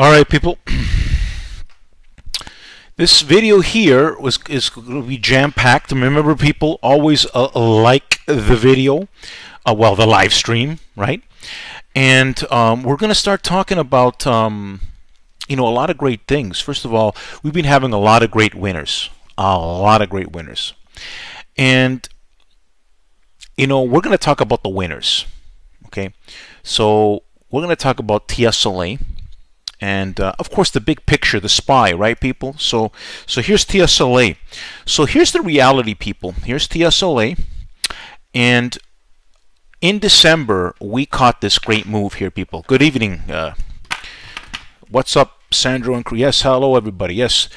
Alright people, this video here is going to be jam-packed. Remember people, always like the video, the live stream, right? And we're going to start talking about a lot of great things. First of all, we've been having a lot of great winners. And we're going to talk about the winners. Okay, so we're going to talk about TSLA. And of course the big picture, the SPY, right people? So here's TSLA. So here's the reality people. Here's TSLA. And in December we caught this great move here people. Good evening. What's up Sandro and yes, hello everybody. Yes.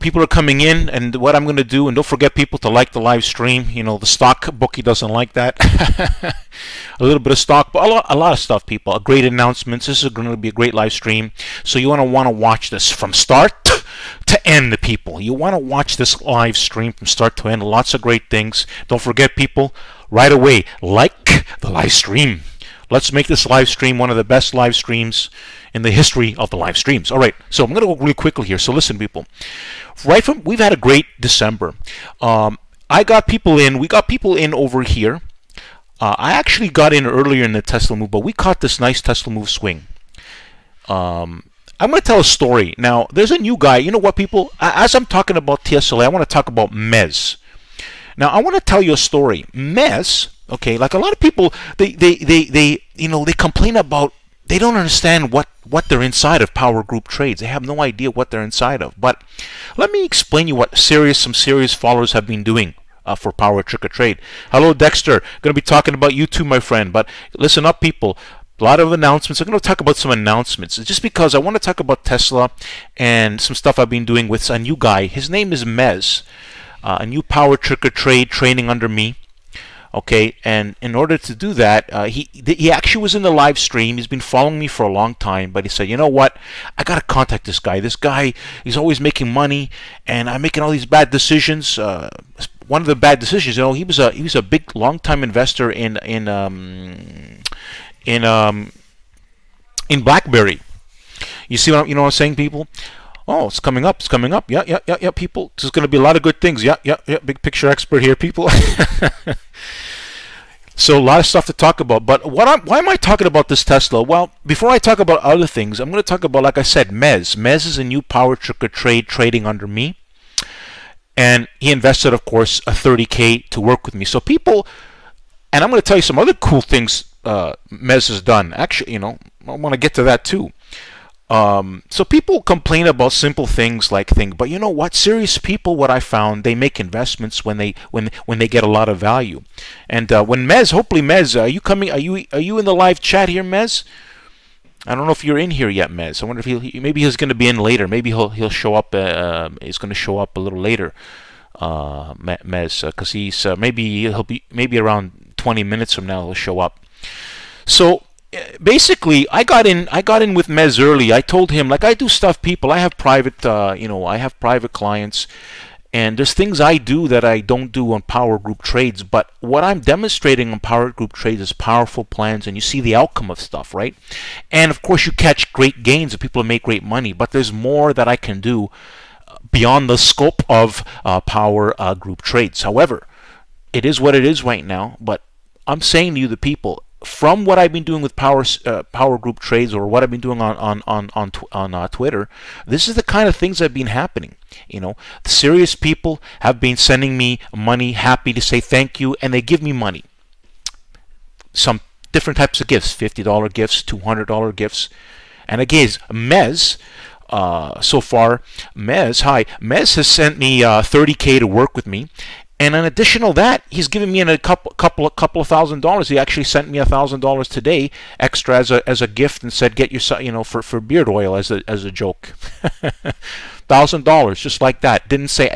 People are coming in, and what I'm going to do, and don't forget people to like the live stream. The stock bookie doesn't like that. A little bit of stock, but a lot of stuff people. Great announcements. This is going to be a great live stream, so you want to watch this from start to end people. You want to watch this live stream from start to end. Lots of great things. Don't forget people, right away like the live stream. Let's make this live stream one of the best live streams in the history of the live streams. All right, so I'm going to go really quickly here. So listen, people. We've had a great December. I got people in. We got people in over here. I actually got in earlier in the Tesla move, but we caught this nice Tesla move swing. I'm going to tell a story. Now, there's a new guy. You know what, people? As I'm talking about TSLA, I want to talk about Mez. Now, I want to tell you a story. Mez, okay, like a lot of people, they complain about, they don't understand what they're inside of PowerGroupTrades. They have no idea what they're inside of. But let me explain you what some serious followers have been doing for Power Trick or Trade. Hello, Dexter. Going to be talking about you too, my friend. But listen up, people. A lot of announcements. I'm going to talk about some announcements. It's just because I want to talk about Tesla and some stuff I've been doing with a new guy. His name is Mez. A new Power Trick or Trade training under me. Okay, and in order to do that, he actually was in the live stream. He's been following me for a long time, but he said, you know what, I gotta contact this guy. This guy, he's always making money, and I'm making all these bad decisions. One of the bad decisions, he was a big, long-time investor in BlackBerry. You see what I'm saying, people? Oh, it's coming up. It's coming up. Yeah, people. This is going to be a lot of good things. Yeah. Big picture expert here, people. So a lot of stuff to talk about. But why am I talking about this Tesla? Well, before I talk about other things, I'm going to talk about, like I said, Mez. Mez is a new Power Trick or Trade trading under me. And he invested, of course, a $30K to work with me. So people, and I'm going to tell you some other cool things Mez has done. Actually, I want to get to that too. So people complain about simple things but you know what? Serious people, what I found, they make investments when they get a lot of value. And when Mez, hopefully Mez, are you coming? Are you in the live chat here, Mez? I don't know if you're in here yet, Mez. I wonder if maybe he's going to be in later. Maybe he'll show up. He's going to show up a little later, Mez, because he's he'll be around 20 minutes from now. He'll show up. So. Basically, I got in with Mez early. I told him, like, I do stuff, people. I have private, I have private clients, and there's things I do that I don't do on PowerGroupTrades. But what I'm demonstrating on PowerGroupTrades is powerful plans, and you see the outcome of stuff, right? And of course, you catch great gains, and people make great money. But there's more that I can do beyond the scope of PowerGroupTrades. However, it is what it is right now. But I'm saying to you, the people, from what I've been doing with PowerGroupTrades, or what I've been doing on Twitter, this is the kind of things that have been happening. The serious people have been sending me money, happy to say thank you, and they give me money. Some different types of gifts: $50 gifts, $200 gifts, and again, Mez. So far, Mez has sent me $30K to work with me. And in addition to that, he's given me a couple of $1,000. He actually sent me $1,000 today, extra as a gift, and said, "Get your for beard oil," as a joke. $1,000, just like that. I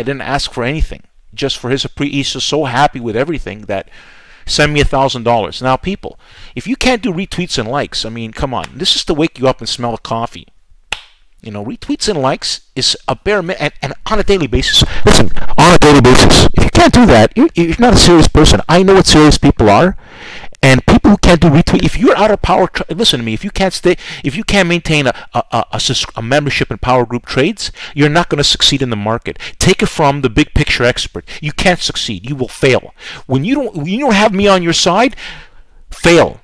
didn't ask for anything, just for his he's just so happy with everything that send me $1,000. Now, people, if you can't do retweets and likes, I mean, come on, this is to wake you up and smell of coffee. Retweets and likes is a bare minimum, and on a daily basis. Listen, on a daily basis, if you can't do that, you're not a serious person. I know what serious people are, And people who can't do retweet, if you're out of listen to me, if you can't maintain a membership in Power Group Trades, you're not going to succeed in the market. Take it from the big picture expert. You can't succeed. You will fail. When you don't have me on your side, fail.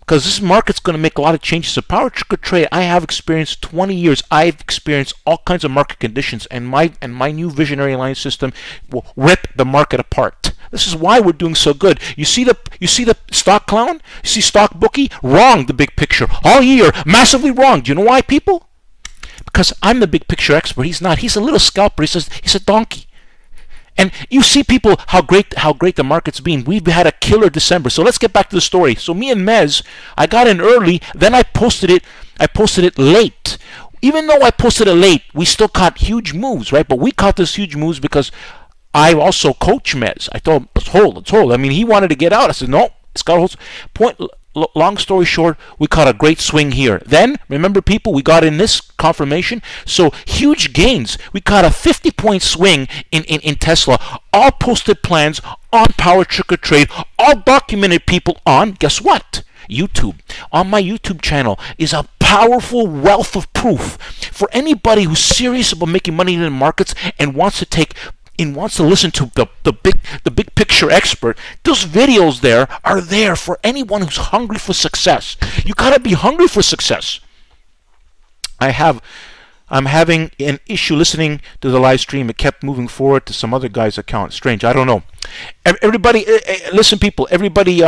Because this market's going to make a lot of changes. So PowerTarget trade, I have experienced 20 years. I've experienced all kinds of market conditions, and my new visionary alliance system will rip the market apart. This is why we're doing so good. You see the stock clown? You see stock bookie? Wrong, the big picture. All year, massively wrong. Do you know why, people? Because I'm the big picture expert. He's not. He's a little scalper. He's a donkey. And you see, people, how great the market's been. We've had a killer December. So let's get back to the story. So me and Mez, I got in early, then I posted it late. Even though I posted it late, we still caught huge moves, right? But we caught these huge moves because I also coach Mez. I told him, let's hold. I mean, he wanted to get out. I said, no, it's got to hold. Long story short, we caught a great swing here. Then, remember, people, we got in this confirmation. So huge gains. We caught a 50-point swing in Tesla. All posted plans on PowerTarget Trade. All documented, people, on, guess what? YouTube. On my YouTube channel is a powerful wealth of proof for anybody who's serious about making money in the markets and wants to listen to the big picture expert. Those videos there are there for anyone who's hungry for success. You gotta be hungry for success. I'm having an issue listening to the live stream. It kept moving forward to some other guy's account. Strange. I don't know. Everybody, listen, people. Everybody,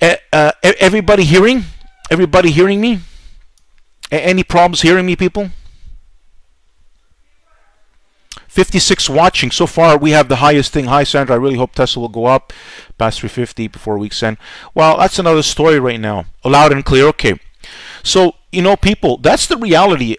everybody hearing? Everybody hearing me? Any problems hearing me, people? 56 watching. So far, we have the highest thing. Hi, Sandra. I really hope Tesla will go up past 350 before week's end. Well, that's another story right now. Loud and clear. Okay. So, you know, people, that's the reality.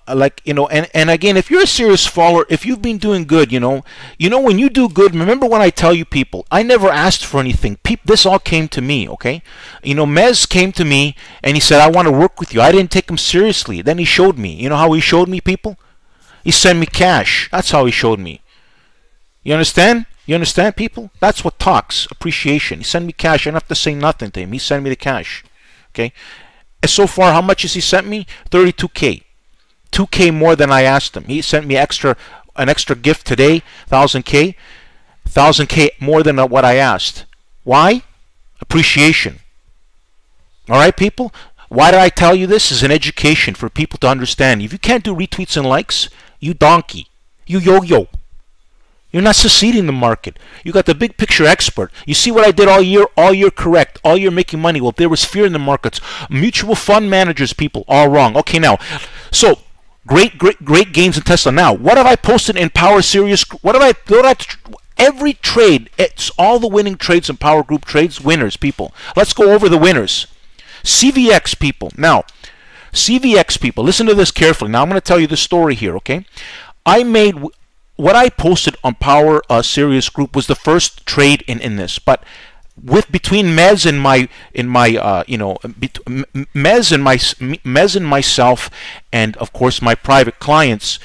Like, you know, and again, if you're a serious follower, if you've been doing good, you know, when you do good, remember when I tell you, people, I never asked for anything. This all came to me, okay? You know, Mez came to me and he said, I want to work with you. I didn't take him seriously. Then he showed me. You know how he showed me, people? He sent me cash. That's how he showed me. You understand? You understand, people? That's what talks. Appreciation. He sent me cash. I don't have to say nothing to him. He sent me the cash. Okay? And so far, how much has he sent me? 32K. 2K more than I asked him. He sent me an extra gift today, 1,000K. 1,000K more than what I asked. Why? Appreciation. All right, people? Why did I tell you this? Is an education for people to understand. If you can't do retweets and likes, you donkey. You yo-yo. You're not succeeding in the market. You got the big picture expert. You see what I did all year correct. All year making money. Well, there was fear in the markets. Mutual fund managers, people, all wrong. Okay, now, so great gains in Tesla. Now, what have I posted in Power Series? Every trade, it's all the winning trades in Power Group Trades, winners, people. Let's go over the winners. CVX, people. Now, CVX, people, listen to this carefully. Now, I'm going to tell you the story here, okay? What I posted on Power Series Group was the first trade in this, but between Mez and myself, and of course my private clients,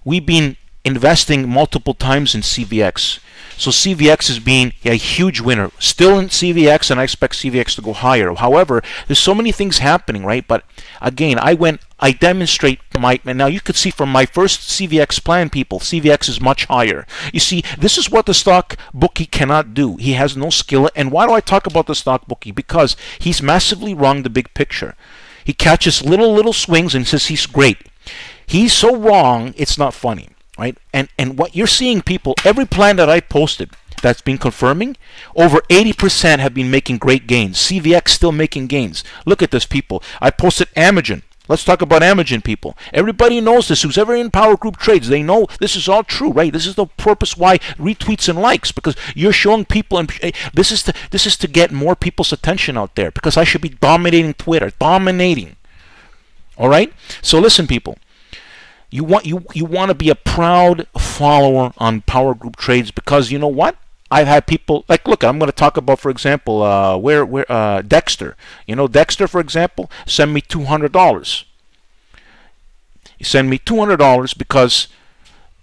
we've been investing multiple times in CVX. So CVX is being a huge winner. Still in CVX, and I expect CVX to go higher. However, there's so many things happening, right? But again, I demonstrate and now you could see from my first CVX plan, people, CVX is much higher. You see, this is what the stock bookie cannot do. He has no skill. And why do I talk about the stock bookie? Because he's massively wrong the big picture. He catches little swings and says he's great. He's so wrong, it's not funny. Right? And what you're seeing, people, every plan that I posted that's been confirming, over 80% have been making great gains. CVX still making gains. Look at this, people. I posted AMGN. Let's talk about AMGN, people. Everybody knows this. Who's ever in Power Group Trades, they know this is all true, right? This is the purpose why retweets and likes, because you're showing people, and this is to get more people's attention out there, because I should be dominating Twitter, dominating. All right? So listen, people. You want to be a proud follower on Power Group Trades, because you know what? I've had people like, look, I'm going to talk about, for example, Dexter. You know, Dexter, for example, send me $200. He sent me $200 because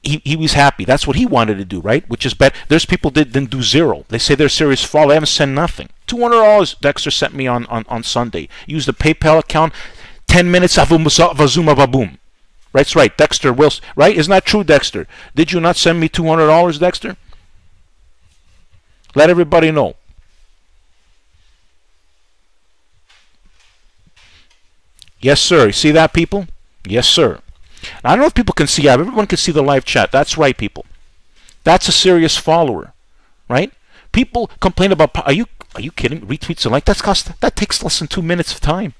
he was happy. That's what he wanted to do, right? Which is better. There's people that didn't do zero. They say they're serious follow. They haven't sent nothing. $200 Dexter sent me on Sunday. Use the PayPal account. 10 minutes. Vazuma baboom. That's right, Dexter Wilson. Right? Isn't that true, Dexter? Did you not send me $200, Dexter? Let everybody know. Yes, sir. You see that, people? Yes, sir. Now, I don't know if people can see. Everyone can see the live chat. That's right, people. That's a serious follower, right? People complain about. Are you kidding? Retweets and like that takes less than 2 minutes of time.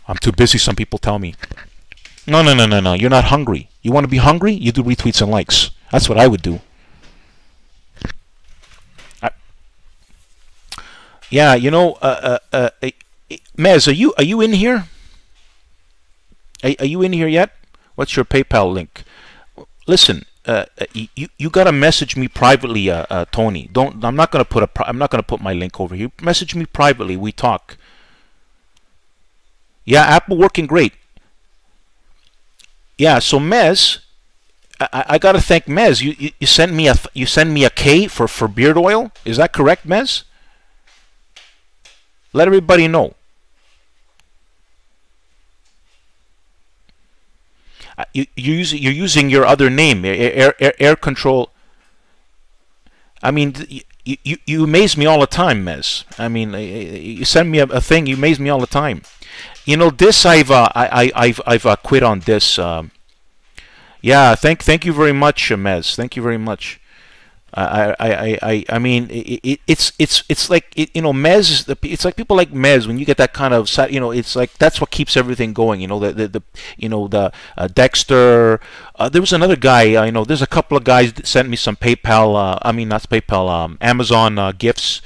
I'm too busy. Some people tell me. No. You're not hungry. You want to be hungry? You do retweets and likes. That's what I would do. Yeah, you know, Mez, are you in here? Are you in here yet? What's your PayPal link? Listen, you gotta message me privately, Tony. I'm not gonna put my link over here. Message me privately. We talk. Yeah, Apple working great. Yeah, so Mez, I gotta thank Mez. You send me a K for beard oil. Is that correct, Mez? Let everybody know. You're using your other name, air control. I mean, you amaze me all the time, Mez. I mean, you send me a thing, you amaze me all the time. You know, this I've quit on this. Yeah, thank you very much, Mez. Thank you very much. I mean, it's like you know, Mez. It's like people like Mez. When you get that kind of, you know, it's like that's what keeps everything going. You know, the Dexter. There was another guy. You know, there's a couple of guys that sent me some PayPal. I mean, not PayPal. Amazon gifts.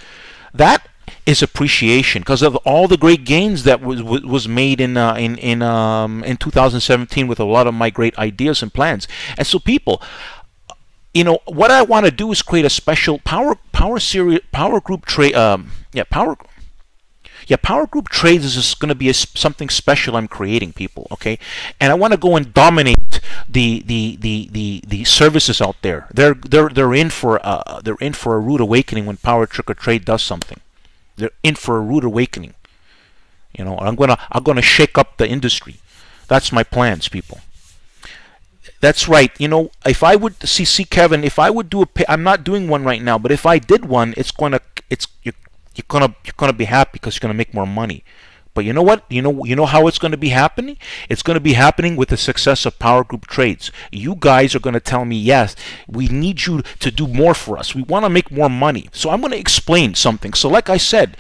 That is appreciation because of all the great gains that was made in 2017 with a lot of my great ideas and plans. And so people. You know what I want to do is create a special Power Group Trade. Power Group Trades is just going to be something special I'm creating, people. Okay, and I want to go and dominate the services out there. They're in for a rude awakening when Power Trade does something. They're in for a rude awakening. You know, I'm gonna shake up the industry. That's my plans, people. That's right. You know, if I would see Kevin, if I would do I'm not doing one right now, but if I did one, you're gonna be happy because you're gonna make more money. But you know what? You know how it's going to be happening? It's going to be happening with the success of Power Group Trades. You guys are going to tell me, yes, we need you to do more for us. We want to make more money. So I'm going to explain something. So like I said,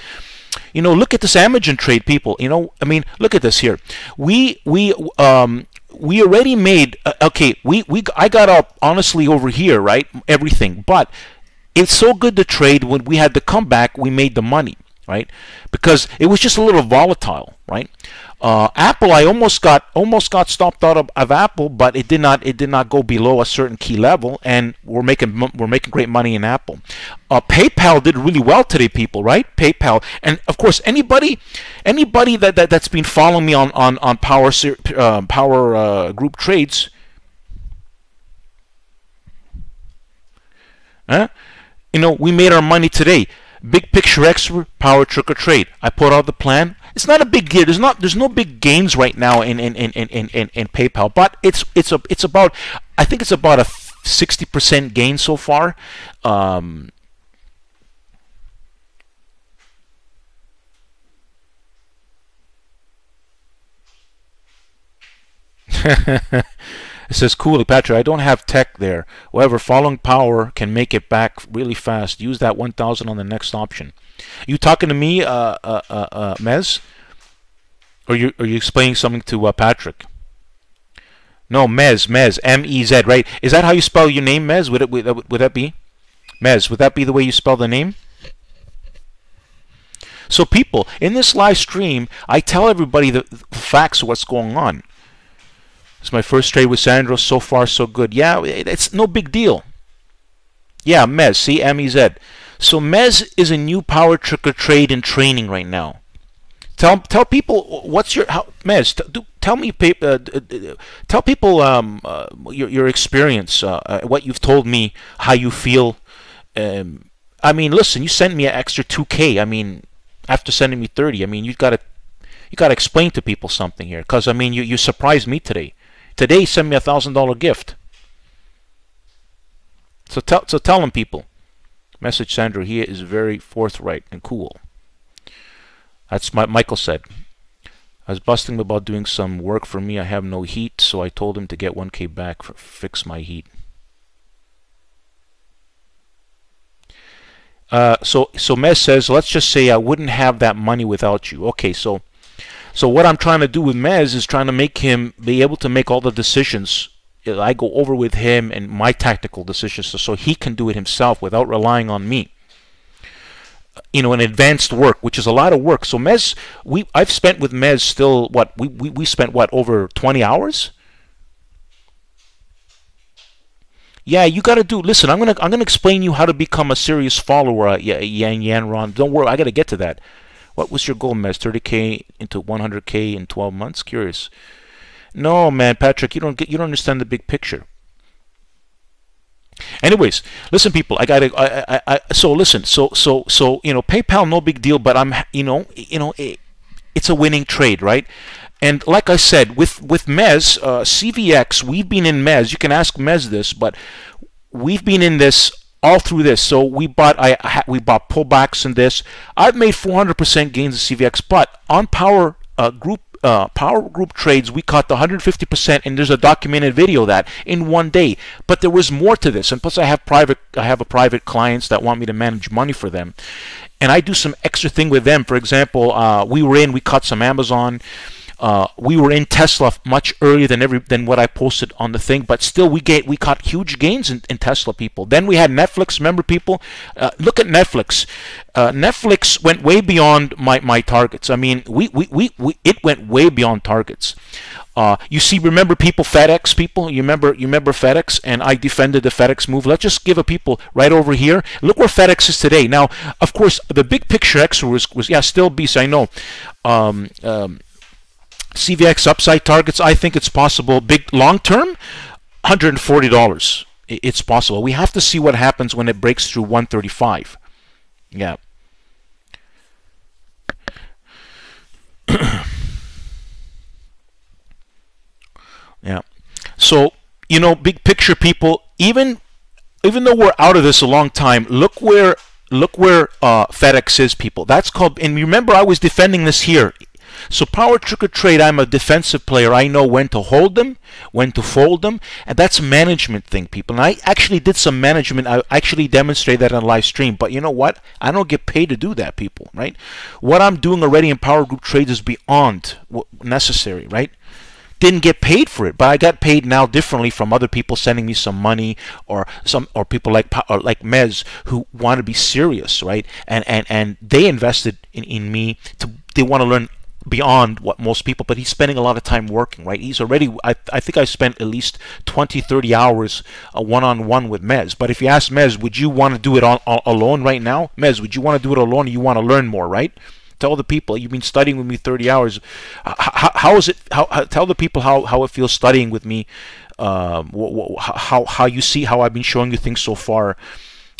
you know, look at this AMGN trade, people. You know, I mean, look at this here. We already made okay. I got up honestly over here, right? Everything, but it's so good to trade. When we had the comeback, we made the money, right? Because it was just a little volatile, right? Apple, I almost got stopped out of Apple, but it did not go below a certain key level, and we're making great money in Apple. PayPal did really well today, people, right? PayPal, and of course anybody that's been following me on Power Group Trades, you know, we made our money today. Big picture expert, Power Trade. I put out the plan. It's not a big deal. There's no big gains right now in PayPal, but it's about, I think it's about a 60% gain so far. It says, cool, Patrick, I don't have tech there. However, following Power can make it back really fast. Use that 1,000 on the next option. You talking to me, Mez? Or you explaining something to Patrick? No, Mez, M-E-Z, right? Is that how you spell your name, Mez? Would that be? Mez, would that be the way you spell the name? So people, in this live stream, I tell everybody the facts of what's going on. It's my first trade with Sandro. So far, so good. Yeah, it's no big deal. Yeah, Mez. See, M-E-Z. So Mez is a new Power Trade in training right now. Tell people what's your Mez. tell me, tell people your experience, what you've told me, how you feel. I mean, listen, you sent me an extra 2K. I mean, after sending me 30, I mean, you gotta explain to people something here, because I mean, you surprised me today. Today, you sent me a $1,000 gift. So tell them, people. Message sender here is very forthright and cool. That's what Michael said. I was busting him about doing some work for me. I have no heat, so I told him to get 1K back for fix my heat. So Mez says, let's just say I wouldn't have that money without you. Okay, so what I'm trying to do with Mez is trying to make him be able to make all the decisions. I go over with him and my tactical decisions, so he can do it himself without relying on me. You know, an advanced work, which is a lot of work. So Mez, I've spent with Mez still what we spent what, over 20 hours. Yeah, you got to do. Listen, I'm gonna explain you how to become a serious follower. Yan Ron, don't worry, I got to get to that. What was your goal, Mez? 30K into 100K in 12 months? Curious. No, man, Patrick, you don't understand the big picture. Anyways, listen, people, so listen, so you know, PayPal, no big deal, but I'm, it's a winning trade, right? And like I said, with Mez, CVX, we've been in Mez. You can ask Mez this, but we've been in this all through this. So we bought pullbacks in this. I've made 400% gains in CVX, but on PowerGroupTrades, we caught the 150%, and there's a documented video of that in one day. But there was more to this, and plus I have private clients that want me to manage money for them, and I do some extra thing with them. For example, we caught some Amazon. We were in Tesla much earlier than what I posted on the thing, but still we caught huge gains in Tesla, people. Then we had Netflix. Remember, people, look at Netflix. Netflix went way beyond my targets. I mean, it went way beyond targets. You see, remember, people, FedEx, people, you remember FedEx, and I defended the FedEx move. Let's just give a people right over here. Look where FedEx is today. Now, of course, the big picture X was yeah, still beast, I know. CVX upside targets, I think it's possible. Big long term, $140. It's possible. We have to see what happens when it breaks through 135. Yeah. Yeah. So, you know, big picture, people, even though we're out of this a long time, look where FedEx is, people. That's called, and remember, I was defending this here. So power trick or trade, I'm a defensive player. I know when to hold them, when to fold them, and that's a management thing, people. And I actually did some management. I actually demonstrated that on live stream. But you know what? I don't get paid to do that, people, right? What I'm doing already in PowerGroupTrades is beyond necessary, right? Didn't get paid for it, but I got paid now differently from other people sending me some money, or people like Mez who want to be serious, right? And they invested in me. They want to learn beyond what most people, but he's spending a lot of time working, right? He's already, I think I spent at least 20-30 hours one-on-one with Mez. But if you ask Mez, would you want to do it alone right now? Mez, would you want to do it alone, or you want to learn more, right? Tell the people, you've been studying with me 30 hours. How is it, tell the people how it feels studying with me, how you see how I've been showing you things so far.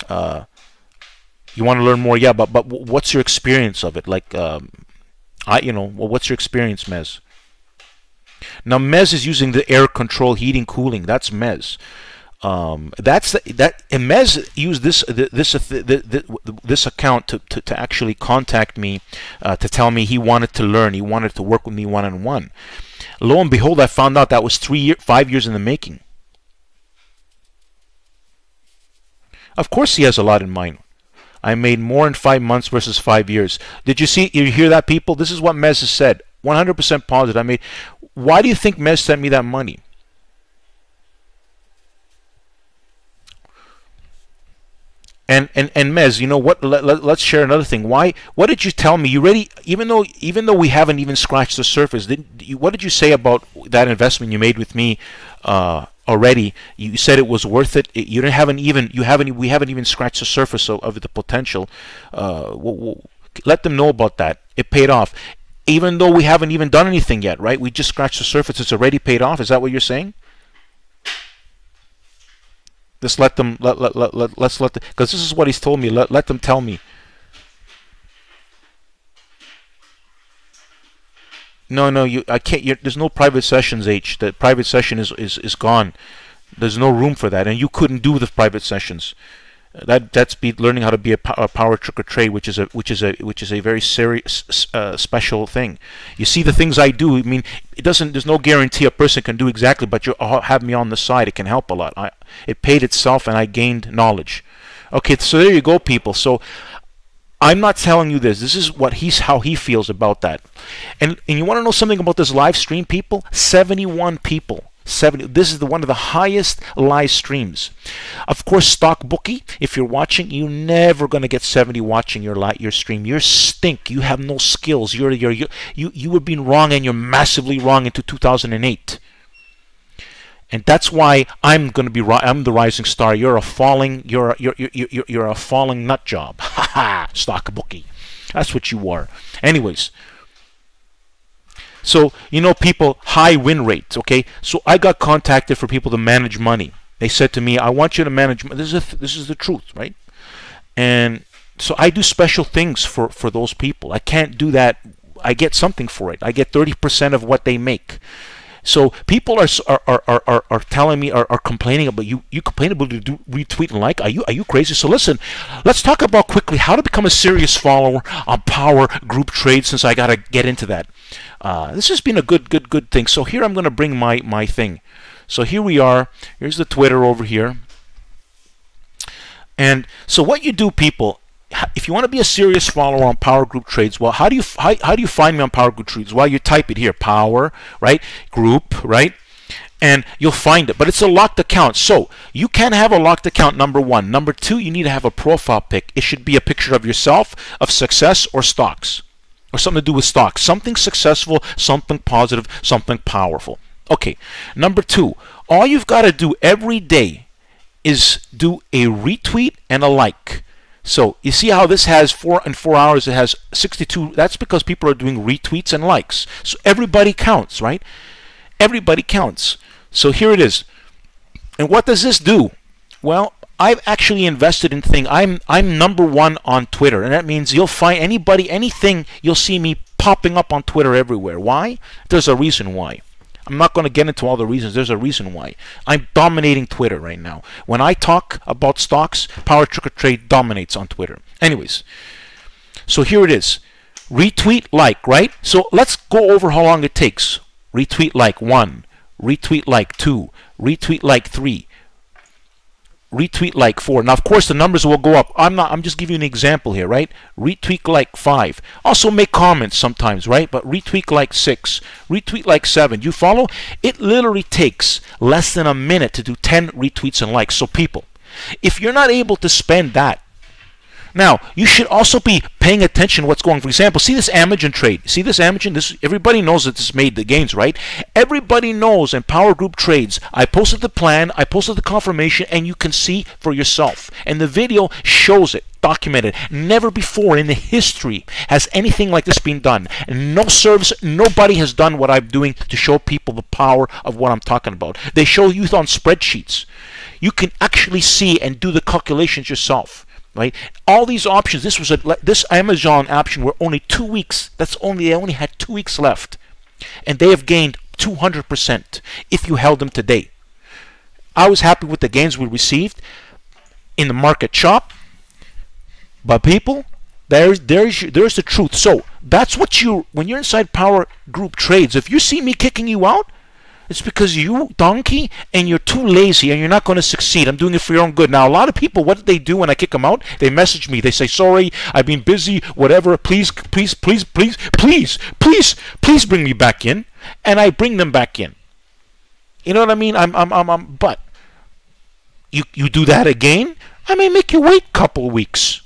You want to learn more, yeah, but what's your experience of it? Like, what's your experience, Mez? Now, Mez is using the air control, heating, cooling. That's Mez. And Mez used this account to actually contact me, to tell me he wanted to learn. He wanted to work with me one-on-one. Lo and behold, I found out that was 5 years in the making. Of course, he has a lot in mind. I made more in 5 months versus 5 years. Did you hear that, people? This is what Mez has said. 100% positive. Why do you think Mez sent me that money? And Mez, you know what? Let's share another thing. What did you tell me? Even though we haven't even scratched the surface, what did you say about that investment you made with me already? You said it was worth it. We haven't even scratched the surface of the potential. Let them know about that. It paid off. even though we haven't even done anything yet, right? We just scratched the surface. It's already paid off. Is that what you're saying? Just let them, let's let, because this is what he's told me. Let them tell me. No, I can't. There's no private sessions, H. The private session is gone. There's no room for that, and you couldn't do the private sessions. That's learning how to be a power trick or trade, which is a very serious special thing. You see the things I do. I mean, there's no guarantee a person can do exactly, but you have me on the side. It can help a lot. It paid itself, and I gained knowledge. Okay, so there you go, people. So I'm not telling you this. This is how he feels about that. And you want to know something about this live stream, people? 71 people. This is one of the highest live streams. Of course, stock bookie, if you're watching, you're never going to get 70 watching your stream. You're stink. You have no skills. You were being wrong, and you're massively wrong into 2008. And that's why I'm going to be. I'm the rising star. You're a falling. You're a falling nut job. Ha ha. Stock bookie. That's what you are. Anyways. So, you know, people, high win rates, okay? So I got contacted for people to manage money. They said to me, I want you to manage money. This is the truth, right? And so I do special things for those people. I can't do that. I get something for it. I get 30% of what they make. So people are telling me, are complaining about you complain about to do retweet and like. Are you crazy? So listen, let's talk about quickly how to become a serious follower on PowerGroupTrades, since I gotta get into that. This has been a good thing. So here I'm gonna bring my thing. So here we are. Here's the Twitter over here. And so what you do, people, if you want to be a serious follower on PowerGroupTrades, well, how do you find me on PowerGroupTrades? Well, you type it here, Power, right, Group, right, and you'll find it. But it's a locked account, so you can have a locked account. Number one. Number two, you need to have a profile pic. It should be a picture of yourself, of success, or stocks, or something to do with stocks. Something successful, something positive, something powerful. Okay. Number two, all you've got to do every day is do a retweet and a like. So you see how this has 4 hours, it has 62. That's because people are doing retweets and likes. So everybody counts, right? Everybody counts. So here it is. And what does this do? Well, I've actually invested in things. I'm #1 on Twitter, and that means you'll find anything, you'll see me popping up on Twitter everywhere. Why? There's a reason why. I'm not going to get into all the reasons. There's a reason why. I'm dominating Twitter right now. When I talk about stocks, Power Trick or Trade dominates on Twitter. Anyways, so here it is. Retweet, like, right? So let's go over how long it takes. Retweet, like 1. Retweet, like 2. Retweet, like 3. Retweet, like 4. Now, of course, the numbers will go up. I'm just giving you an example here, right? Retweet, like 5. Also make comments sometimes, right? But retweet, like 6. Retweet, like 7. You follow? It literally takes less than a minute to do 10 retweets and likes. So people, if you're not able to spend that, now, you should also be paying attention to what's going on. For example, see this AMGN trade. See this AMGN? This, everybody knows that this made the gains, right? Everybody knows in PowerGroupTrades, I posted the plan, I posted the confirmation, and you can see for yourself. And the video shows it, documented. Never before in the history has anything like this been done. And no service, nobody has done what I'm doing to show people the power of what I'm talking about. They show you on spreadsheets. You can actually see and do the calculations yourself. Right, all these options. This Amazon option were only 2 weeks. They only had 2 weeks left, and they have gained 200% if you held them today. I was happy with the gains we received in the market chop, but people, there's the truth. So that's what when you're inside PowerGroupTrades. If you see me kicking you out, it's because you donkey and you're too lazy and you're not going to succeed. I'm doing it for your own good. Now, a lot of people, what do they do when I kick them out? They message me. They say, sorry, I've been busy, whatever. Please bring me back in. And I bring them back in. You know what I mean? But you do that again, I may make you wait a couple of weeks.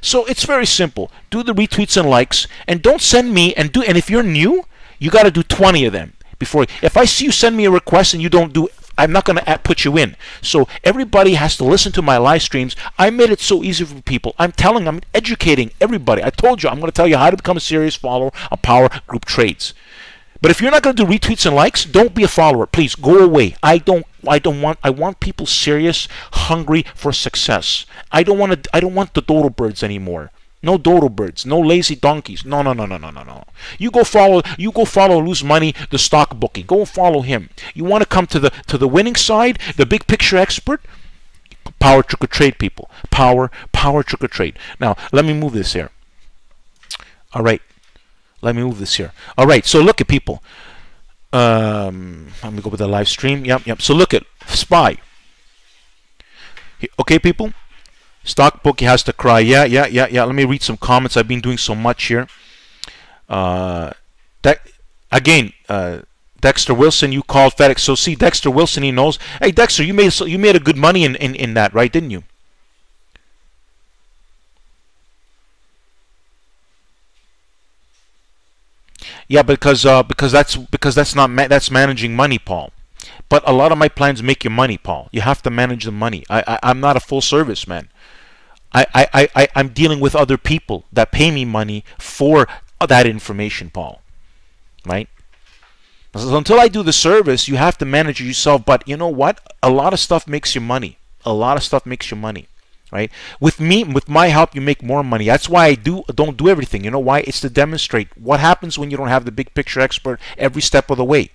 So it's very simple. Do the retweets and likes, and don't send me, and if you're new, you got to do 20 of them. If I see you send me a request and you don't do I'm not going to put you in. So everybody has to listen to my live streams. I made it so easy for people. I'm educating everybody. I told you I'm going to tell you how to become a serious follower on Power Group Trades. But if you're not going to do retweets and likes, don't be a follower. Please go away. I want people serious, hungry for success. I don't want the dodo birds anymore. No dodo birds, no lazy donkeys. No. You go follow Lose Money, the stock bookie. Go follow him. You want to come to the winning side, the big picture expert? Power Trick or Trade, people. Power Trick or Trade. Now, let me move this here. All right. Let me move this here. All right, so look at people. Let me go with the live stream. Yep. So look at SPY. Okay, people. Stock bookie has to cry. Yeah. Let me read some comments. I've been doing so much here. Dexter Wilson, you called FedEx. So see, Dexter Wilson, he knows. Hey, Dexter, you made a good money in that, right? Didn't you? Yeah, because that's managing money, Paul. But a lot of my plans make you money, Paul. You have to manage the money. I'm not a full service man. I'm dealing with other people that pay me money for that information, Paul. Right? So until I do the service, you have to manage it yourself. But you know what? A lot of stuff makes you money. A lot of stuff makes you money. Right? With me, with my help, you make more money. That's why I don't do everything. You know why? It's to demonstrate what happens when you don't have the big picture expert every step of the way.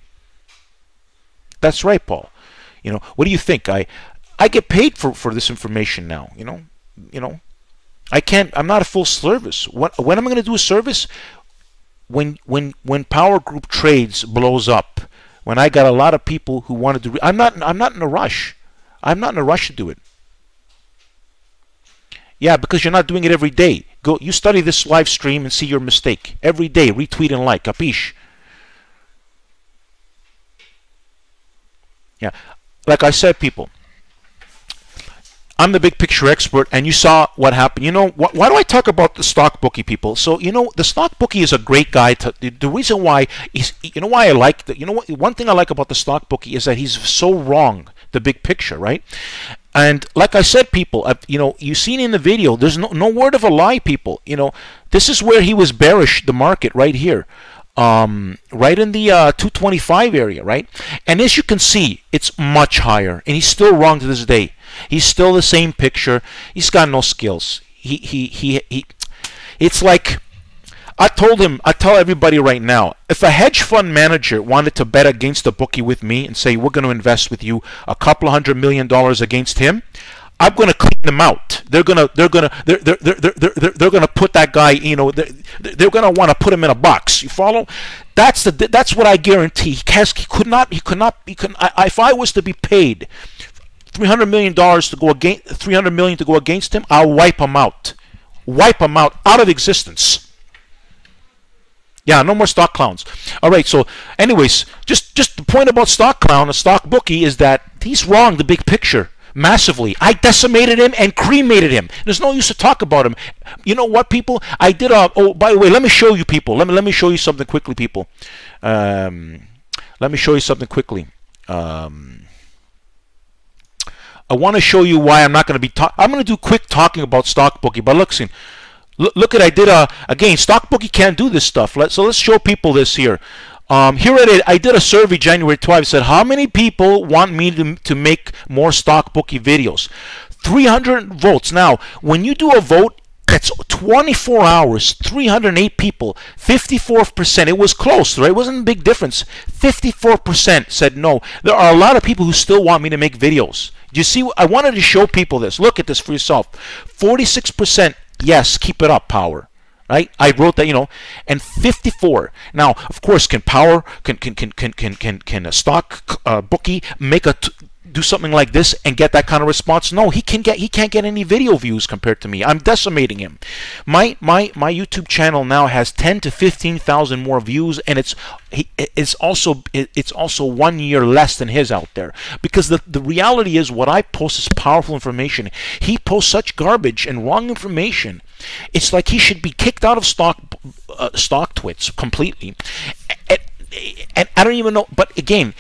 That's right, Paul. You know, what do you think? I get paid for this information now. You know, I'm not a full service. When am I going to do a service? When Power Group Trades blows up, when I got a lot of people who wanted to. I'm not in a rush. I'm not in a rush to do it. Yeah, because you're not doing it every day. You study this live stream and see your mistake. Every day, retweet and like. Capiche? Yeah. Like I said, people, I'm the big picture expert, and you saw what happened. You know, why do I talk about the stock bookie, people? So, you know, the stock bookie is a great guy. The reason why is, you know why I like that. You know what? One thing I like about the stock bookie is that he's so wrong, the big picture, right? And like I said, people, you know, you've seen in the video, there's no word of a lie, people. You know, this is where he was bearish, the market, right here. Right in the 225 area, right? And as you can see, it's much higher. And he's still wrong to this day. He's still the same picture. He's got no skills. It's like, I tell everybody right now, if a hedge fund manager wanted to bet against a bookie with me and say, we're going to invest with you a couple $100 million against him, I'm going to clean them out. They're going to put that guy, you know, they're going to want to put him in a box. You follow? That's what I guarantee. If I was to be paid $300 million to go against him, I'll wipe him out. Wipe him out of existence. Yeah, no more stock clowns. All right, so anyways, just the point about stock clown, a stock bookie, is that he's wrong, the big picture, massively. I decimated him and cremated him. There's no use to talk about him. You know what, people? I did oh, by the way, let me show you, people. Let me show you something quickly, people. Let me show you something quickly. I want to show you why I'm not going to be I'm going to do quick talking about stock bookie, but look at, I did again, stock bookie can't do this stuff. So let's show people this here. Here I did a survey January 12th. Said how many people want me to make more stock bookie videos? 300 votes. Now, when you do a vote, that's 24 hours, 308 people, 54%. It was close, right? It wasn't a big difference. 54% said no. There are a lot of people who still want me to make videos. Do you see? I wanted to show people this. Look at this for yourself. 46%. Yes, keep it up, Power. Right? I wrote that, you know, and 54. Now, of course, can a stock bookie do something like this and get that kind of response? No, he can't get any video views compared to me. I'm decimating him. My YouTube channel now has 10 to 15,000 more views, and it's also 1 year less than his out there, because the reality is what I post is powerful information. He posts such garbage and wrong information. It's like he should be kicked out of stock twits completely. And I don't even know, but again,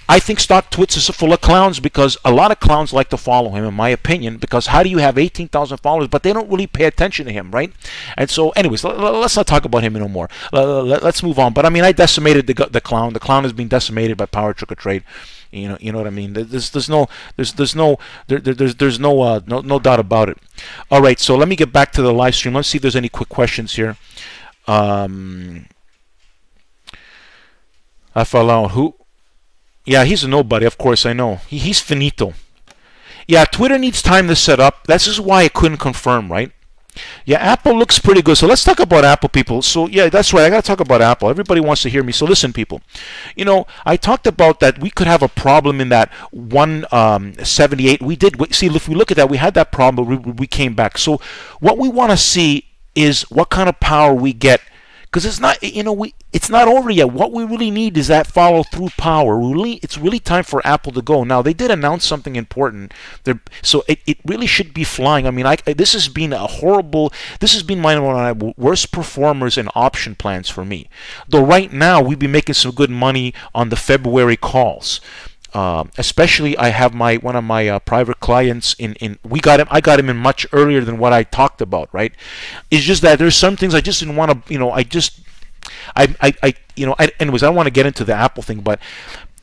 I think Stock Twits is full of clowns because a lot of clowns like to follow him, in my opinion, because how do you have 18,000 followers, but they don't really pay attention to him, right? And so, anyways, let's not talk about him anymore. Let's move on. But I mean, I decimated the clown. The clown is being decimated by Power Trick or Trade. You know what I mean. There's no doubt about it. All right, so let me get back to the live stream. Let's see if there's any quick questions here. I fell out. Who? Yeah, he's a nobody. Of course, I know. He's finito. Yeah, Twitter needs time to set up. This is why I couldn't confirm, right? Yeah, Apple looks pretty good. So let's talk about Apple, people. So yeah, that's right. I got to talk about Apple. Everybody wants to hear me. So listen, people. You know, I talked about that we could have a problem in that 178. We did. See, if we look at that, we had that problem. We came back. So what we want to see is what kind of power we get. Because it's not, you know, it's not over yet. What we really need is that follow-through power. It's really time for Apple to go. Now, they did announce something important. So it really should be flying. I mean, this has been a horrible, this has been one of my worst performers in option plans for me. Though right now, we've been making some good money on the February calls. Especially I have one of my private clients I got him in much earlier than what I talked about, right? It's just that there's some things I just didn't want to, you know, anyways, I don't want to get into the Apple thing, but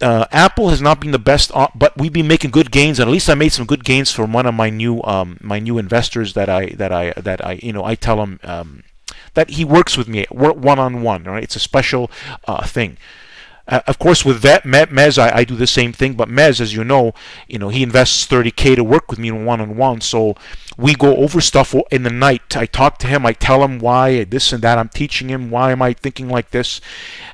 Apple has not been the best, but we've been making good gains, and at least I made some good gains from one of my new investors that I you know, I tell him that he works with me one-on-one, right? It's a special thing. Of course, with that Mez, I do the same thing. But Mez, as you know, he invests $30K to work with me one-on-one. So we go over stuff in the night. I talk to him. I tell him why this and that. I'm teaching him why am I thinking like this,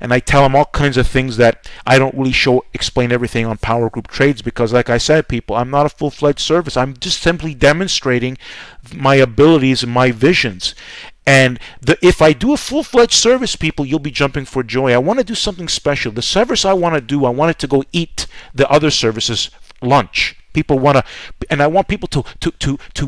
and I tell him all kinds of things that I don't really explain everything on PowerGroupTrades because, like I said, people, I'm not a full-fledged service. I'm just simply demonstrating my abilities and my visions. And if I do a full-fledged service, people, you'll be jumping for joy. I want to do something special. The service I want to do, I want it to go eat the other services lunch. People want to, and I want people to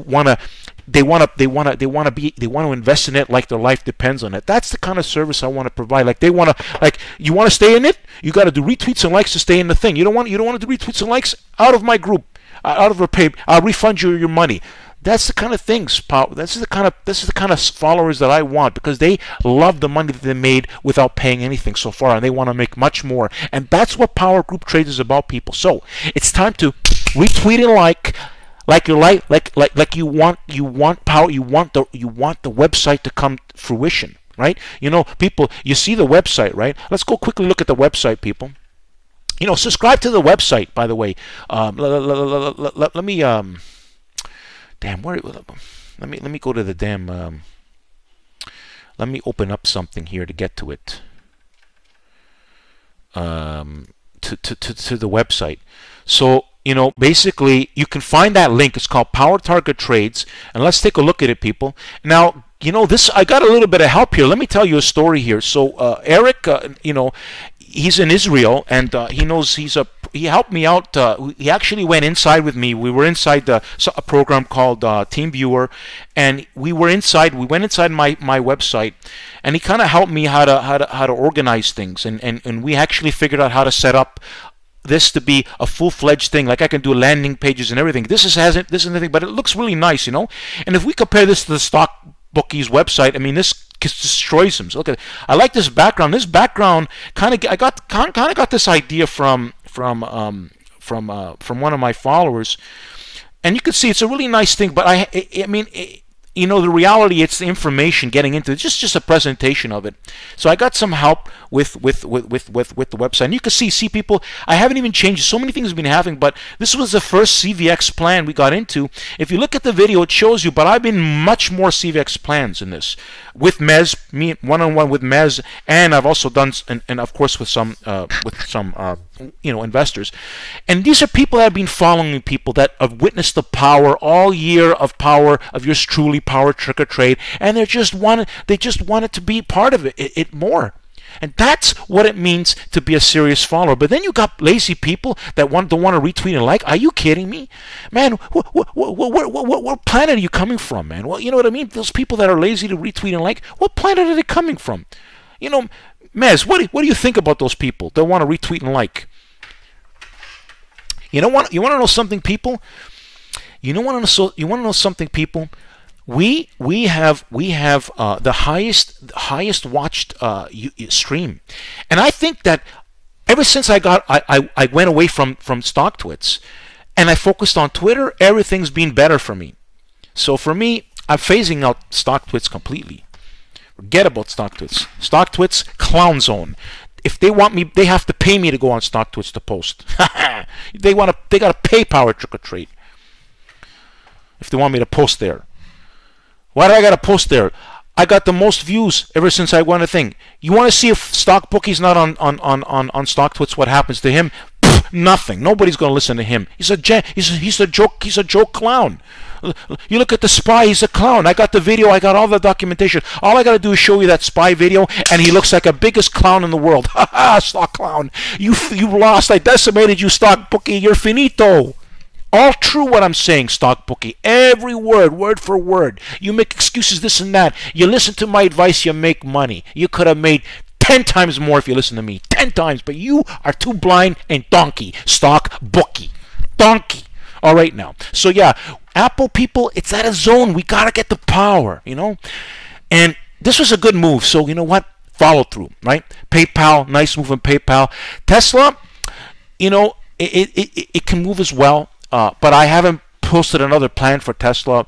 want to. They want to invest in it like their life depends on it. That's the kind of service I want to provide. Like you want to stay in it. You got to do retweets and likes to stay in the thing. You don't want to do retweets and likes out of my group, out of our pay. I'll refund you your money. That's the kind of things, this is the kind of followers that I want, because they love the money that they made without paying anything so far, and they want to make much more. And that's what PowerGroupTrades is about, people. So it's time to retweet and like you want the website to come to fruition, right? People, you see the website, right? Let's go quickly look at the website, people. Subscribe to the website, by the way. Let me damn, let me go to the damn let me open up something here to get to it, to the website. So basically you can find that link. It's called PowerTarget Trades, and let's take a look at it, people. Now this, I got a little bit of help here. Let me tell you a story here. So Eric, he's in Israel, and he helped me out. He actually went inside with me. We were inside a program called TeamViewer, and we went inside my website, and he kind of helped me how to organize things, and we actually figured out how to set up this to be a full-fledged thing. Like I can do landing pages and everything. This is nothing, but it looks really nice, And if we compare this to the stock bookie's website, I mean, this destroys them. So look at it. I like this background. This background I got this idea from one of my followers, and you can see it's a really nice thing. But I mean, the reality, it's the information getting into it. It's just a presentation of it. So I got some help with the website. And you can see people, I haven't even changed. So many things have been happening, but this was the first CVX plan we got into. If you look at the video, it shows you, but I've been much more CVX plans in this. With Mez, me one-on-one with Mez, and I've also done, and of course with some investors. And these are people that have been following people that have witnessed the power all year of power of yours truly, Power Trick or Trade, and they just wanted to be part of it more. And that's what it means to be a serious follower. But then you got lazy people that don't want to retweet and like. Are you kidding me? Man, what planet are you coming from, man? Well, you know what I mean? Those people that are lazy to retweet and like, what planet are they coming from? Mez, what do you think about those people that want to retweet and like? You want to know something, people? You want to know something, people? We have the highest watched stream, and I think that ever since I went away from StockTwits and I focused on Twitter, everything's been better for me. So for me, I'm phasing out StockTwits completely. Forget about StockTwits. StockTwits, clown zone. If they want me, they have to pay me to go on StockTwits to post. They gotta pay PowerTarget if they want me to post there. Why do I gotta post there? I got the most views ever since I won a thing. You want to see if StockBookie's not on StockTwits? What happens to him? Pfft, nothing. Nobody's gonna listen to him. He's a joke clown. You look at the spy, he's a clown. I got the video, I got all the documentation. All I gotta do is show you that spy video, and he looks like the biggest clown in the world. Ha ha, stock clown. You lost. I decimated you, StockBookie. You're finito. All true what I'm saying, StockBookie. Every word for word. You make excuses, this and that. You listen to my advice, you make money. You could have made 10 times more if you listen to me. 10 times. But you are too blind and donkey, StockBookie. Donkey. All right now. So yeah, Apple people, it's at a zone. We got to get the power, you know. And this was a good move. So you know what? Follow through, right? PayPal, nice move in PayPal. Tesla, you know, it can move as well. But I haven't posted another plan for Tesla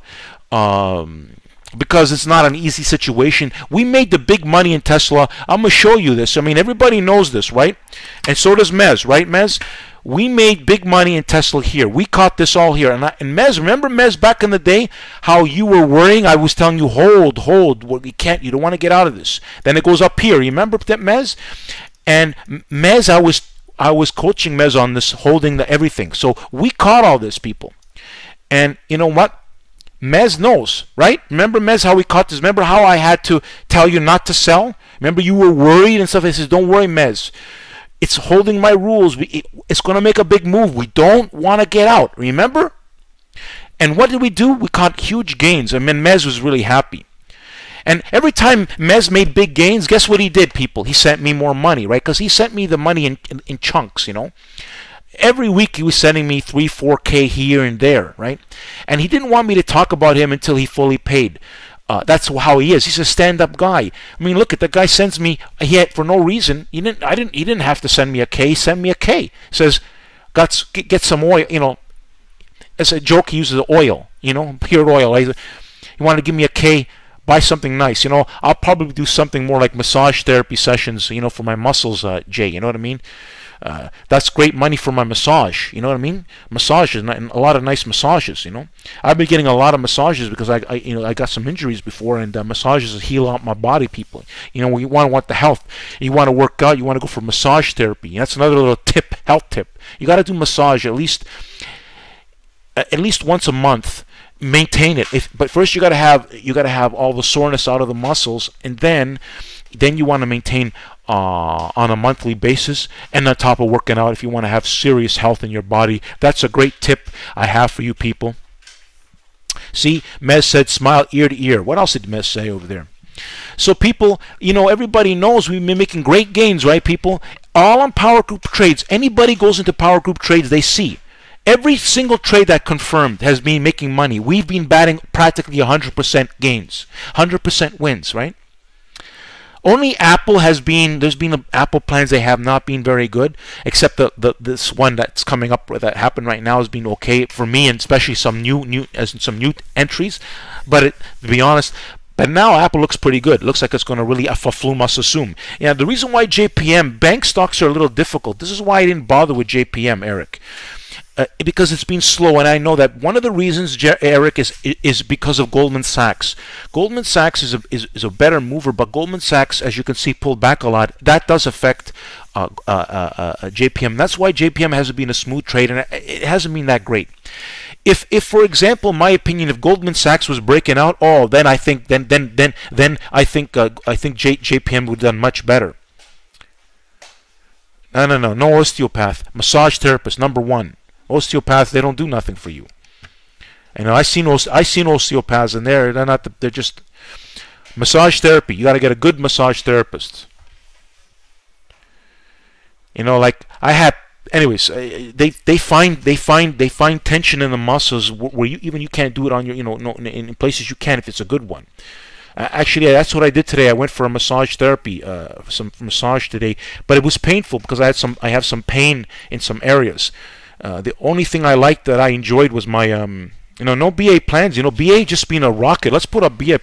because it's not an easy situation. We made the big money in Tesla. I'm going to show you this. I mean, everybody knows this, right? And so does Mez, right, Mez? We made big money in Tesla here. We caught this all here. And Mez, remember Mez back in the day, how you were worrying? I was telling you, hold. Well, you don't want to get out of this. Then it goes up here. You remember that, Mez? And Mez, I was coaching Mez on this, holding the everything. So we caught all this, people. And you know what? Mez knows, right? Remember, Mez, how we caught this? Remember how I had to tell you not to sell? Remember you were worried and stuff? I said, don't worry, Mez. It's holding my rules. It's going to make a big move. We don't want to get out. Remember? And what did we do? We caught huge gains. I mean, Mez was really happy. And every time Mez made big gains, guess what he did, people? He sent me more money, right? Because he sent me the money in chunks, you know. Every week he was sending me 3-4K here and there, right? And he didn't want me to talk about him until he fully paid. That's how he is. He's a stand-up guy. I mean, look at the guy sends me. He had, for no reason. He didn't have to send me a K. He sent me a K. He says, get some oil. You know, as a joke, he uses oil. You know, pure oil. He wanted to give me a K. Buy something nice. You know, I'll probably do something more like massage therapy sessions. You know, for my muscles, Jay. You know what I mean? That's great money for my massage. You know what I mean? Massages, and a lot of nice massages. You know, I've been getting a lot of massages because I got some injuries before, and massages heal out my body. People, you know, you want the health. You want to work out. You want to go for massage therapy. And that's another little tip, health tip. You got to do massage at least once a month. Maintain it. But first you got to have all the soreness out of the muscles, and then you want to maintain on a monthly basis, and on top of working out, if you want to have serious health in your body. That's a great tip I have for you people. See, Mez said smile ear to ear. What else did Mez say over there? So people, you know, everybody knows we've been making great gains, right, people? All on PowerGroupTrades. Anybody goes into PowerGroupTrades, they see every single trade that confirmed has been making money. We've been batting practically 100% gains, 100% wins, right? Only Apple has been, there's been Apple plans, they have not been very good, except this one that's coming up that happened right now has been okay for me, and especially some new entries. But to be honest, but now Apple looks pretty good. It looks like it's going to really flume us assume. Yeah, the reason why JPM, bank stocks are a little difficult. This is why I didn't bother with JPM, Eric. Because it's been slow, and I know that one of the reasons, Eric, is because of Goldman Sachs. Goldman Sachs is a better mover, but Goldman Sachs, as you can see, pulled back a lot. That does affect JPM. That's why JPM hasn't been a smooth trade, and it hasn't been that great. If for example, my opinion, if Goldman Sachs was breaking out, oh, then I think I think JPM would have done much better. No osteopath, massage therapist, number one. Osteopaths, they don't do nothing for you. And I seen osteopaths, and they're just massage therapy. You got to get a good massage therapist. You know, like I had anyways, they find tension in the muscles where you can't do it on your, no, in places you can if it's a good one. Actually, that's what I did today. I went for a massage therapy, some massage today, but it was painful because I have some pain in some areas. The only thing I liked that I enjoyed was my no BA plans. BA just being a rocket. Let's put up BA.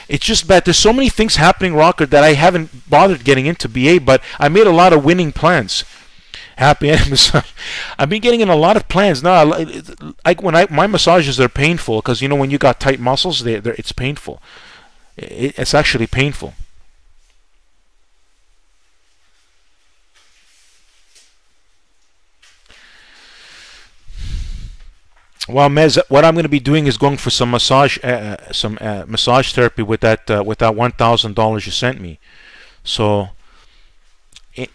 It's just that there's so many things happening rocket that I haven't bothered getting into BA, but I made a lot of winning plans. Happy massage. I've been getting in a lot of plans now. My massages are painful because when you got tight muscles, it's painful. It's actually painful. Well, Mez, what I'm going to be doing is going for some massage therapy with that $1,000 you sent me. So,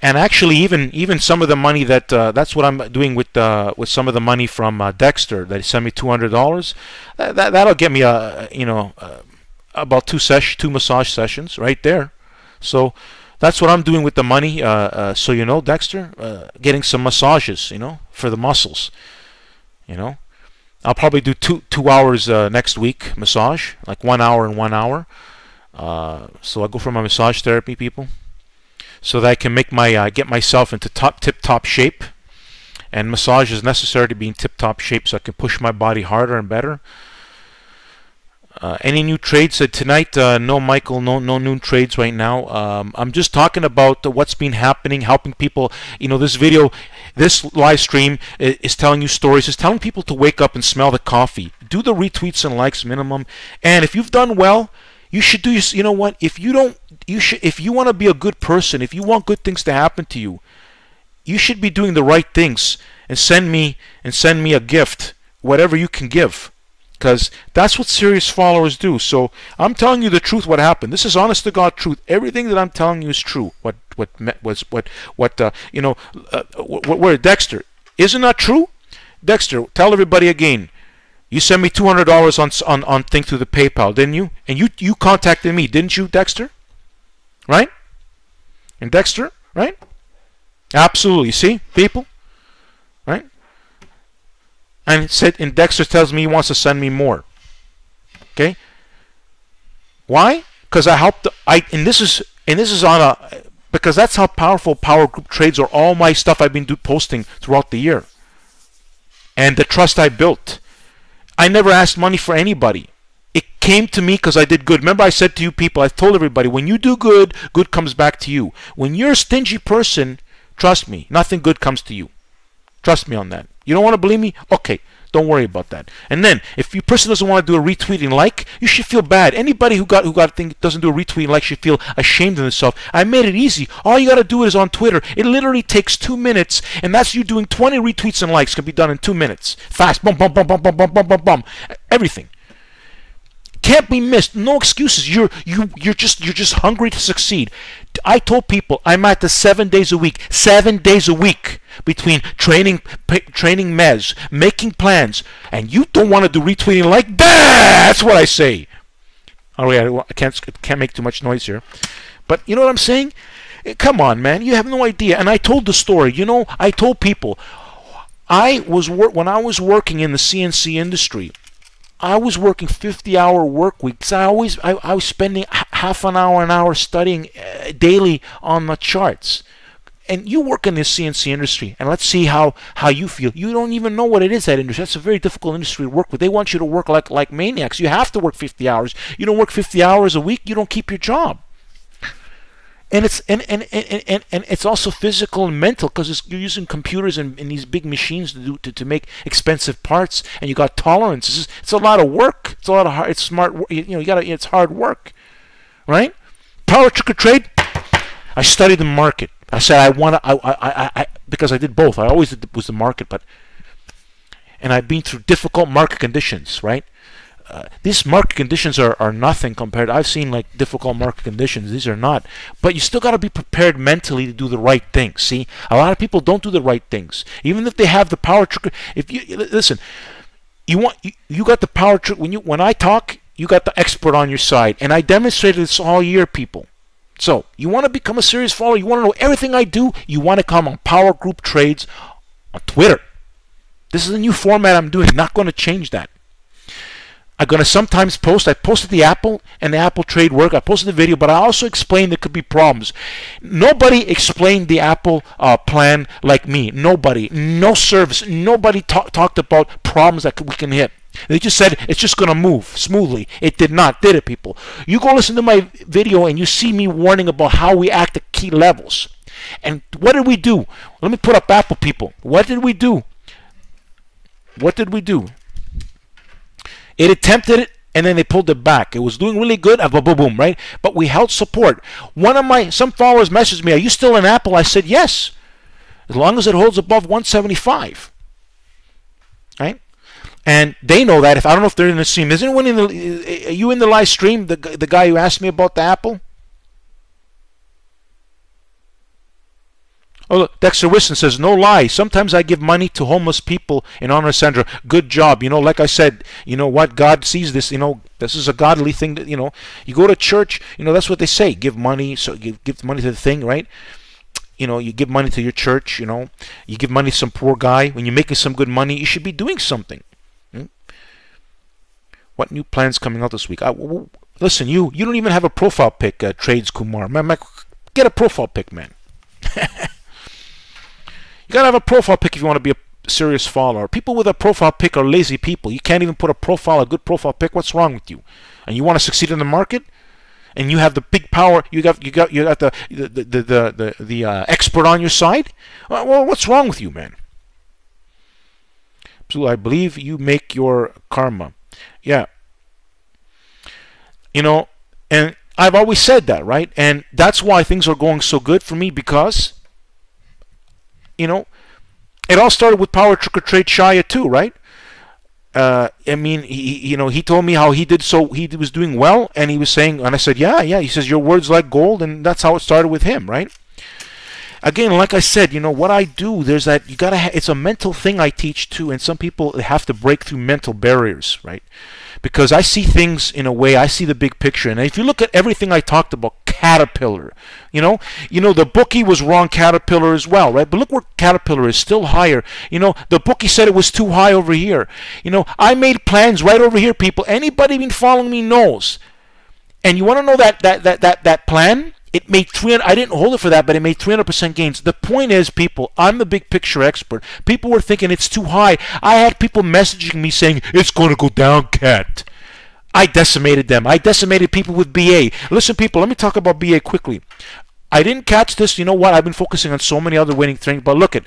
and actually, even some of the money that's what I'm doing with some of the money from Dexter that he sent me $200. That'll get me about two massage sessions right there. So that's what I'm doing with the money. So Dexter, getting some massages, for the muscles. I'll probably do two hours next week massage, like 1 hour and 1 hour. So I go for my massage therapy, people, so that I can make my get myself into tip-top shape. And massage is necessary to be in tip-top shape, so I can push my body harder and better. Any new trades tonight? No, Michael, no new trades right now. I'm just talking about what's been happening, helping people. This video, this live stream is telling you stories. It's telling people to wake up and smell the coffee. Do the retweets and likes minimum. And if you've done well, you should do. You know what? If you don't, you should. If you want to be a good person, if you want good things to happen to you, you should be doing the right things and send me a gift, whatever you can give. Because that's what serious followers do. So I'm telling you the truth. What happened? This is honest to God truth. Everything that I'm telling you is true. Where Dexter? Isn't that true? Dexter, tell everybody again. You sent me $200 on thing through the PayPal, didn't you? And you contacted me, didn't you, Dexter? Right? And Dexter, right? Absolutely. See, people, right? And Dexter tells me he wants to send me more. Okay. Why? Because I helped. And this is on a, because that's how powerful Power Group Trades are. All my stuff I've been posting throughout the year, and the trust I built. I never asked money for anybody. It came to me because I did good. Remember, I said to you people, I told everybody, when you do good, good comes back to you. When you're a stingy person, trust me, nothing good comes to you. Trust me on that. You don't want to believe me? Okay, don't worry about that. And then, if your person doesn't want to do a retweet and like, you should feel bad. Anybody who got a thing doesn't do a retweet and like should feel ashamed of themselves. I made it easy. All you got to do is on Twitter. It literally takes 2 minutes, and that's you doing 20 retweets and likes can be done in 2 minutes. Fast, bum, bum, bum, bum, bum, bum, bum, bum, bum. Everything. Can't be missed. No excuses. You're just hungry to succeed. I told people I'm at the 7 days a week. 7 days a week between training Mez, making plans, and you don't want to do retweeting like that. That's what I say. Oh yeah, I can't make too much noise here, but you know what I'm saying? Come on, man. You have no idea. And I told the story. I told people when I was working in the CNC industry. I was working 50-hour work weeks. I was spending half an hour studying daily on the charts. And you work in the CNC industry, and let's see how you feel. You don't even know what it is, that industry. That's a very difficult industry to work with. They want you to work like maniacs. You have to work 50 hours. You don't work 50 hours a week, you don't keep your job. And it's also physical and mental, because you're using computers and these big machines to make expensive parts, and you got tolerance. It's a lot of work. It's a lot of hard. It's smart. It's hard work, right? Power Trick Trade. I studied the market. I said I because I did both. I always was the market, and I've been through difficult market conditions, right? These market conditions are nothing compared. I've seen like difficult market conditions. These are not. But you still got to be prepared mentally to do the right things. See, a lot of people don't do the right things, even if they have the power trick. If you listen, you got the power trick. When I talk, you got the expert on your side, and I demonstrated this all year, people. So you want to become a serious follower. You want to know everything I do. You want to come on Power Group Trades on Twitter. This is a new format I'm doing. Not going to change that. I'm going to sometimes post. I posted the Apple and the Apple trade work. I posted the video, but I also explained there could be problems. Nobody explained the Apple plan like me. Nobody. No service. Nobody talked about problems that we can hit. They just said it's just going to move smoothly. It did not, did it, people? You go listen to my video and you see me warning about how we act at key levels. And what did we do? Let me put up Apple, people. What did we do? What did we do? It attempted it, and then they pulled it back. It was doing really good, boom, boom, boom, right? But we held support. Some followers messaged me, "Are you still in Apple?" I said, "Yes, as long as it holds above 175." Right? And they know that. If I don't know if they're in the stream, is anyone in the? Are you in the live stream? The guy who asked me about the Apple. Oh, look, Dexter Wilson says, "No lie. Sometimes I give money to homeless people in honor of Sandra. Good job. You know, like I said, you know what? God sees this. You know, this is a godly thing. That, you know, you go to church. You know, that's what they say. Give money. So you give money to the thing, right? You know, you give money to your church. You know, you give money to some poor guy. When you're making some good money, you should be doing something. What new plans coming out this week? Listen, you don't even have a profile pic. Trades Kumar, man, get a profile pic, man." You gotta have a profile pic if you want to be a serious follower. People with a profile pic are lazy people. You can't even put a good profile pic. What's wrong with you? And you want to succeed in the market? And you have the big power. You got the expert on your side. Well, what's wrong with you, man? So I believe you make your karma. Yeah. You know, and I've always said that, right? And that's why things are going so good for me, because, you know, it all started with PowerTarget Shaya too, right? I mean, he told me how he was doing well, and he was saying, and I said, yeah. He says, "Your words like gold," and that's how it started with him, right? Again, like I said, you know what I do. There's that it's a mental thing I teach too, and some people have to break through mental barriers, right? Because I see things in a way, I see the big picture. And if you look at everything I talked about, Caterpillar, you know, the bookie was wrong, Caterpillar as well, right? But look where Caterpillar is, still higher. You know, the bookie said it was too high over here. You know, I made plans right over here, people. Anybody been following me knows. And you want to know that plan? It made 300. I didn't hold it for that, but it made 300% gains. The point is, people, I'm the big picture expert. People were thinking it's too high. I had people messaging me saying it's going to go down, cat. I decimated them. I decimated people with BA. Listen, people, let me talk about BA quickly. I didn't catch this. You know what? I've been focusing on so many other winning things, but look at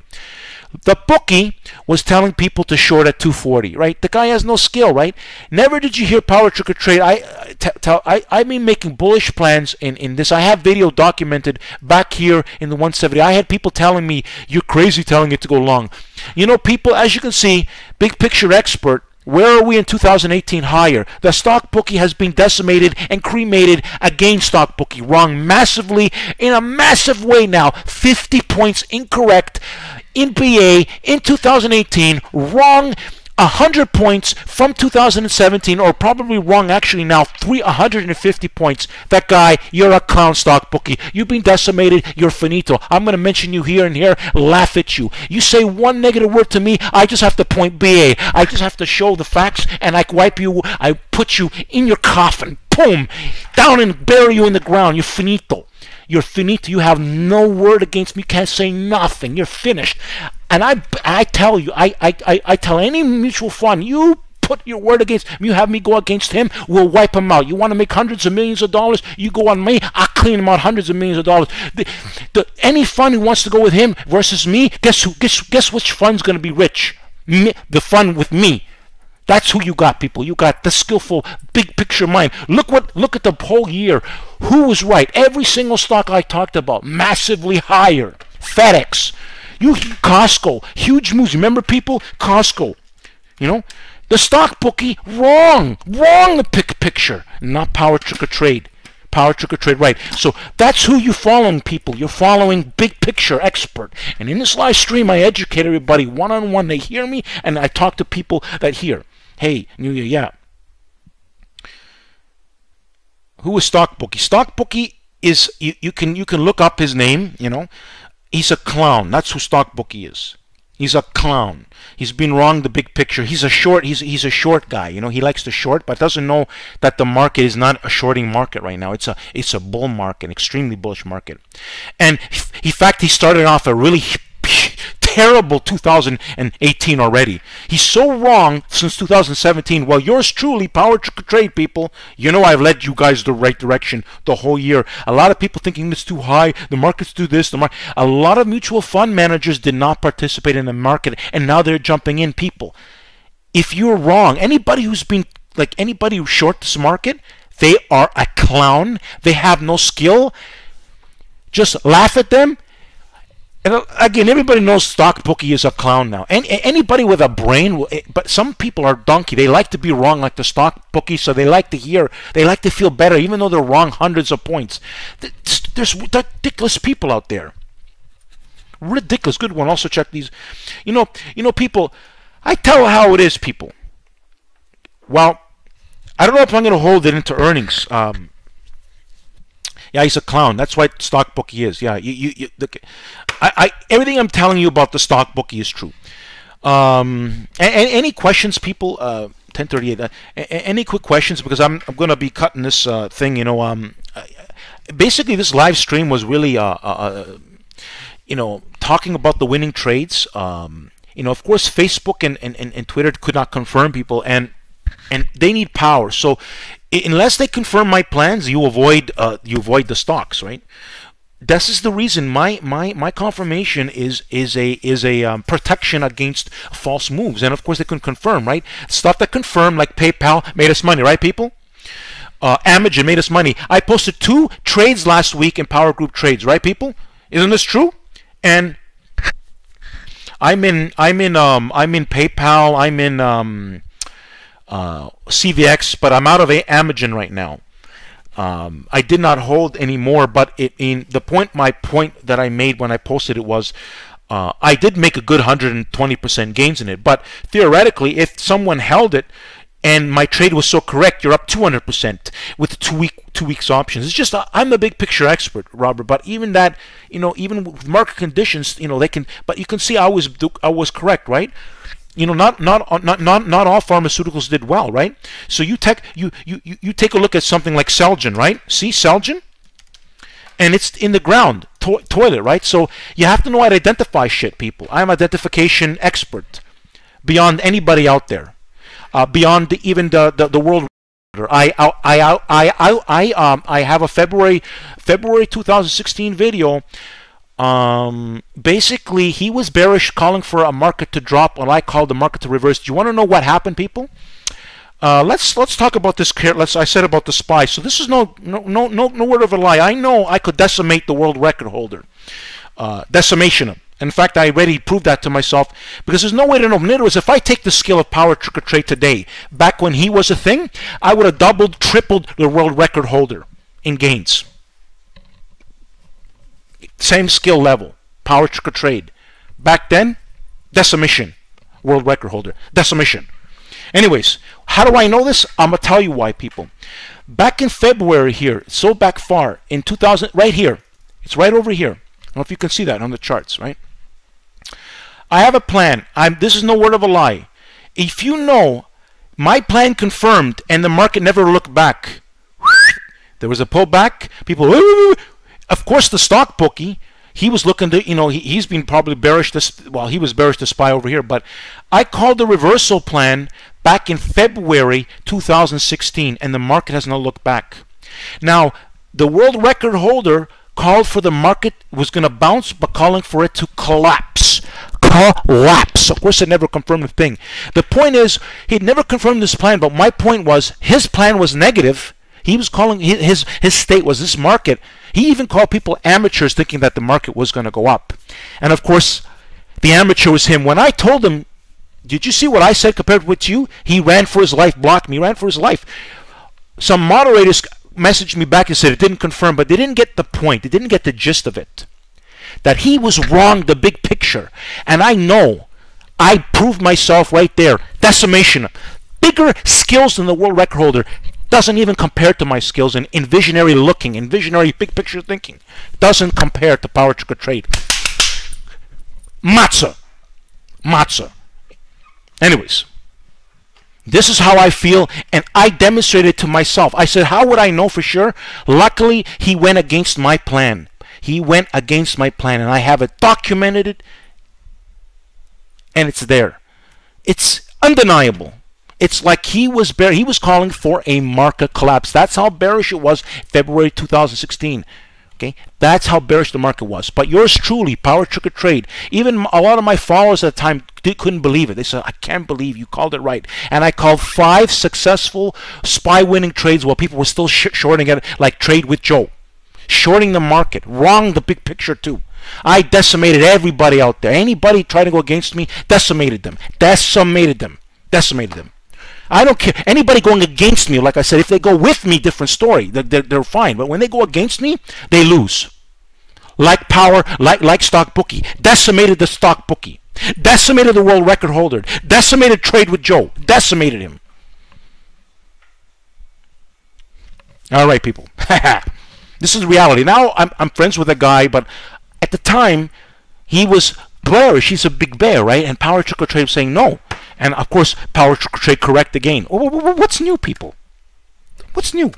the bookie was telling people to short at 240, right? The guy has no skill, right? Never did you hear PowerTarget trade. I've been making bullish plans in this. I have video documented back here in the 170. I had people telling me, "You're crazy telling it to go long." You know, people, as you can see, big picture expert, where are we in 2018 higher? The stock bookie has been decimated and cremated against stock bookie. Wrong massively, in a massive way now. 50 points incorrect in BA in 2018. Wrong 100 points from 2017, or probably wrong actually now 150 points. That guy, you're a clown, stock bookie. You've been decimated. You're finito. I'm going to mention you here and here, laugh at you. You say one negative word to me, I just have to point BA. I just have to show the facts, and I wipe you. I put you in your coffin. Boom, down and bury you in the ground. You're finito. You're finito. You have no word against me. You can't say nothing. You're finished. And I tell you, I tell any mutual fund, you put your word against him, you have me go against him, we'll wipe him out. You want to make hundreds of millions of dollars, you go on me, I'll clean him out hundreds of millions of dollars. Any fund who wants to go with him versus me, guess which fund's going to be rich? The fund with me. That's who you got, people. You got the skillful, big picture mind. Look at the whole year. Who was right? Every single stock I talked about, massively higher. FedEx, Costco, huge moves. Remember, people? Costco. You know, the stock bookie, wrong the picture. Not PowerTarget trade. PowerTarget trade right. So that's who you're following, people. You're following big picture expert. And in this live stream, I educate everybody one-on-one. They hear me, and I talk to people that hear. Hey, New Year, yeah. Who is stock bookie? Stock bookie is you can look up his name. You know, he's a clown. That's who stock bookie is. He's a clown. He's been wrong the big picture. He's a short. He's a short guy. You know, he likes to short, but doesn't know that the market is not a shorting market right now. It's a bull market, extremely bullish market. And in fact, he started off a really terrible 2018 already. He's so wrong since 2017. Well, yours truly, Power Trade people, you know I've led you guys the right direction the whole year. A lot of people thinking it's too high, the market's do this, a lot of mutual fund managers did not participate in the market, and now they're jumping in. People, if you're wrong, anybody who's been, like anybody who short this market, they are a clown. They have no skill. Just laugh at them. And again, everybody knows Stock Bookie is a clown now. And anybody with a brain, but some people are donkey. They like to be wrong like the Stock Bookie, so they like to hear, they like to feel better, even though they're wrong hundreds of points. There's ridiculous people out there. Ridiculous. Good one. Also check these. You know, people, I tell how it is, people. Well, I don't know if I'm going to hold it into earnings. Yeah, he's a clown. That's what Stock Bookie is. Yeah, everything I'm telling you about the Stock Bookie is true. And any questions, people? 10:38. Any quick questions? Because I'm going to be cutting this thing. You know, basically this live stream was really you know, talking about the winning trades. You know, of course, Facebook and Twitter could not confirm people, and they need power. So unless they confirm my plans, you avoid the stocks, right? This is the reason my confirmation is a protection against false moves. And of course they can confirm, right? Stuff that confirm, like PayPal, made us money, right, people? AMGN made us money. I posted 2 trades last week in PowerGroupTrades, right, people? Isn't this true? And I'm in PayPal, I'm in CVX, but I'm out of AMGN right now. I did not hold anymore, but my point that I made when I posted it was I did make a good 120% gains in it, but theoretically, if someone held it and my trade was so correct, you're up 200% with 2 weeks options. It's just I'm a big picture expert, Robert. But even that, you know, even with market conditions, you know, they can. But you can see I was correct, right? You know, not all pharmaceuticals did well, right? So you take a look at something like Celgene, right? See Celgene, and it's in the ground toilet, right? So you have to know how to identify shit, people. I'm an identification expert beyond anybody out there, beyond even the world. I have a February 2016 video. Basically he was bearish, calling for a market to drop, and I called the market to reverse. Do you want to know what happened, people? Let's talk about this. I said about the SPY. So this is no word of a lie. I know I could decimate the world record holder. Decimation. In fact, I already proved that to myself, because there's no way to know. In other words, if I take the skill of Power Trade today, back when he was a thing, I would have doubled, tripled the world record holder in gains. Same skill level, Power Trade. Back then, decimation, world record holder, decimation. Anyways, how do I know this? I'm gonna tell you why, people. Back in February here, so back far in 2000, right here, it's right over here. I don't know if you can see that on the charts, right? I have a plan. This is no word of a lie. If you know, my plan confirmed, and the market never looked back. There was a pullback. People. Of course, the Stock Bookie, he was looking to, you know, he's been probably bearish he was bearish to SPY over here, but I called the reversal plan back in February 2016, and the market has not looked back. Now, the world record holder called for the market was going to bounce, but calling for it to collapse. Collapse. Of course, it never confirmed the thing. The point is, he'd never confirmed this plan, but my point was, his plan was negative. He was calling, his state was this market. He even called people amateurs, thinking that the market was going to go up. And of course, the amateur was him. When I told him, did you see what I said compared with you? He ran for his life, blocked me, ran for his life. Some moderators messaged me back and said it didn't confirm, but they didn't get the point. They didn't get the gist of it. That he was wrong, the big picture. And I know, I proved myself right there. Decimation. Bigger skills than the world record holder. Doesn't even compare to my skills in visionary looking, in visionary big picture thinking. Doesn't compare to Power Trade. Matzah. Matzah. Anyways, this is how I feel, and I demonstrated to myself. I said, how would I know for sure? Luckily, he went against my plan. He went against my plan, and I have it documented, and it's there. It's undeniable. It's like he was bearish. He was calling for a market collapse. That's how bearish it was February 2016. Okay, that's how bearish the market was. But yours truly, PowerTarget Trade, even a lot of my followers at the time couldn't believe it. They said, I can't believe you called it right. And I called 5 successful SPY-winning trades while people were still shorting it, like Trade with Joe. Shorting the market. Wrong the big picture too. I decimated everybody out there. Anybody trying to go against me, decimated them. Decimated them. Decimated them. I don't care. Anybody going against me, like I said, if they go with me, different story. They're fine. But when they go against me, they lose. Like like Stock Bookie. Decimated the Stock Bookie. Decimated the world record holder. Decimated Trade with Joe. Decimated him. All right, people. This is reality. Now I'm friends with a guy, but at the time, he was bearish. He's a big bear, right? And PowerTarget Trade was saying no. And of course, PowerTarget Trade correct again. What's new, people? What's new?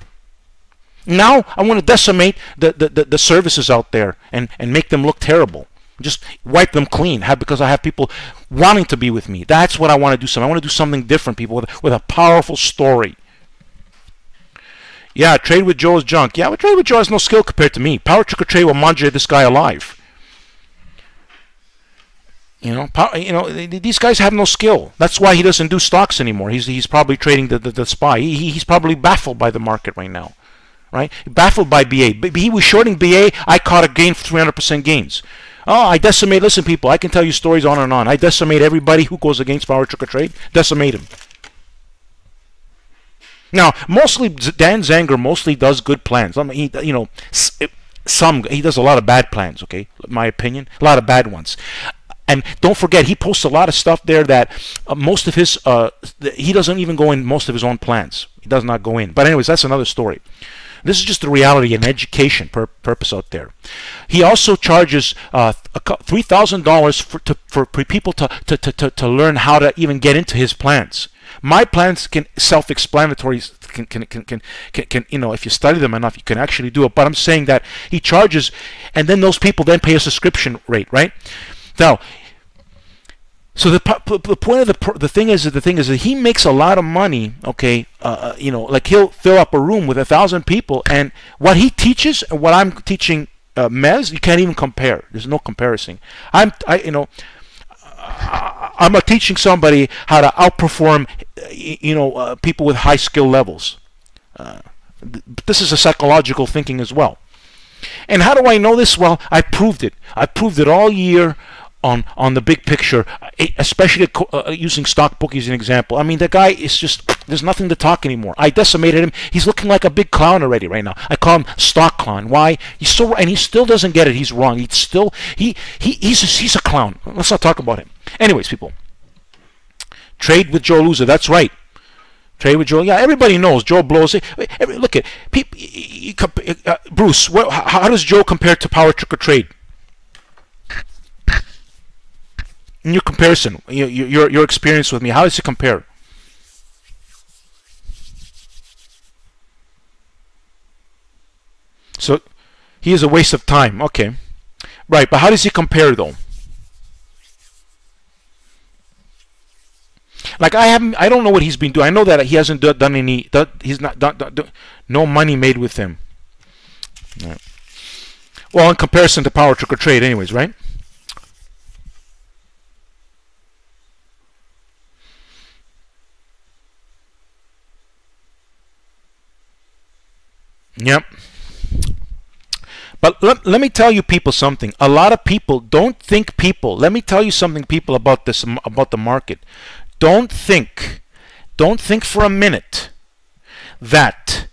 Now I want to decimate the services out there and make them look terrible. Just wipe them clean. Because I have people wanting to be with me. That's what I want to do. I want to do something different, people, with a powerful story. Yeah, Trade with Joe is junk. Yeah, but Trade with Joe has no skill compared to me. PowerTarget Trade will manjare this guy alive. You know, these guys have no skill. That's why he doesn't do stocks anymore. He's probably trading the SPY. He's probably baffled by the market right now, right? Baffled by BA. He was shorting BA. I caught a gain for 300% gains. Oh, I decimate. Listen, people, I can tell you stories on and on. I decimate everybody who goes against PowerTarget Trade. Decimate him. Now, mostly Dan Zanger mostly does good plans. I mean, he does a lot of bad plans. Okay, in my opinion, a lot of bad ones. And don't forget, he posts a lot of stuff there that most of his he doesn't even go in most of his own plans. He does not go in. But anyways, that's another story. This is just the reality and education purpose out there. He also charges $3,000 for people to learn how to even get into his plans. My plans can self-explanatory. Can if you study them enough, you can actually do it. But I'm saying that he charges, and then those people then pay a subscription rate, right? Now, so the point of the thing is that he makes a lot of money. Okay, like he'll fill up a room with 1,000 people, and what he teaches and what I'm teaching, Mez, you can't even compare. There's no comparison. I'm teaching somebody how to outperform, people with high skill levels. This is a psychological thinking as well. And how do I know this? Well, I proved it. I proved it all year on the big picture, especially using Stock Bookie as an example. I mean, the guy is just, there's nothing to talk anymore. I decimated him. He's looking like a big clown already right now. I call him Stock Clown. Why? He's so, and he still doesn't get it. He's wrong. He's still, he's a clown. Let's not talk about him. Anyways, people, Trade with Joe Loser. That's right. Trade with Joe. Yeah, everybody knows Joe blows it. Look at Bruce. How does Joe compare to PowerTarget Trade? In your comparison, your experience with me, how does it compare? So he is a waste of time. Okay, right. But how does he compare though? Like I don't know what he's been doing. I know that he hasn't done any. He's not done no money made with him. Right. Well, in comparison to PowerTarget Trade, anyways, right? Yep. But let me tell you people something. A lot of people don't think people. Let me tell you something, people, about this, about the market. Don't think for a minute that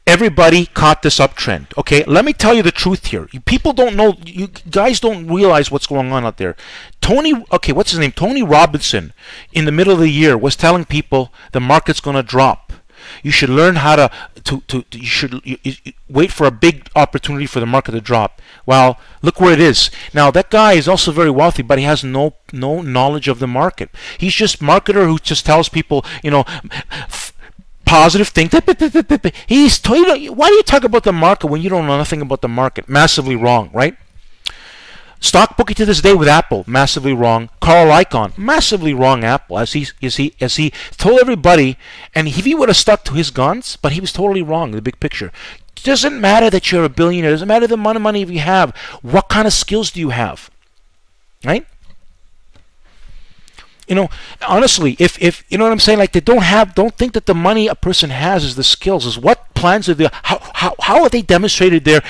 everybody caught this uptrend. Okay, let me tell you the truth here. People don't know. You guys don't realize what's going on out there. What's his name? Tony Robinson, in the middle of the year, was telling people the market's going to drop. You should learn how to you wait for a big opportunity for the market to drop. Well, look where it is. Now that guy is also very wealthy, but he has no knowledge of the market. He's just a marketer who just tells people, you know, positive thing. Why do you talk about the market when you don't know nothing about the market? Massively wrong, right? Stock bookie to this day with Apple, massively wrong. Carl Icahn, massively wrong. Apple, as he told everybody, and if he would have stuck to his guns, but he was totally wrong. The big picture. It doesn't matter that you're a billionaire. It doesn't matter the amount of money you have. What kind of skills do you have, right? You know, honestly, if you know what I'm saying, like don't think that the money a person has is the skills. Is what plans are they? How are they demonstrated there?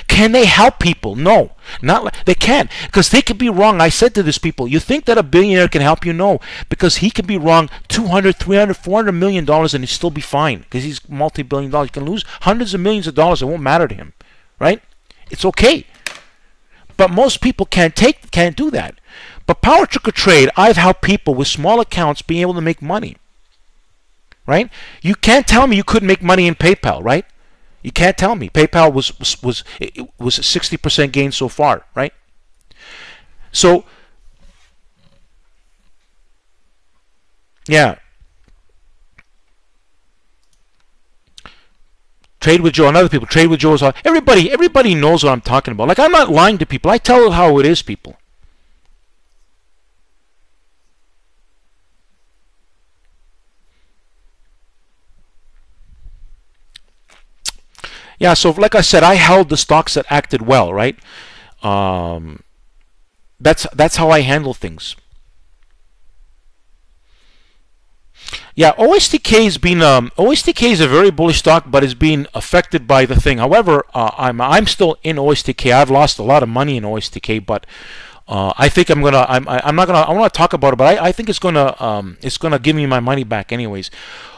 Can they help people? No, not they can't, because they could be wrong. I said to these people, you think that a billionaire can help you? No, because he could be wrong 200, 300, 400 million dollars and he'd still be fine, because he's multi-billion dollars. He can lose hundreds of millions of dollars. It won't matter to him, right? It's okay. But most people can't do that. But Power Trick or Trade, I've helped people with small accounts being able to make money, right? You can't tell me you couldn't make money in PayPal, right? You can't tell me. PayPal was a 60% gain so far, right? So, yeah. Trade with Joe and other people. Trade with Joe is all. Everybody knows what I'm talking about. Like, I'm not lying to people. I tell it how it is, people. Yeah, so like I said, I held the stocks that acted well, right? That's how I handle things. Yeah, OSTK has been OSTK is a very bullish stock, but it's being affected by the thing. However, I'm still in OSTK. I've lost a lot of money in OSTK, but I think I want to talk about it, but I think it's gonna give me my money back anyways.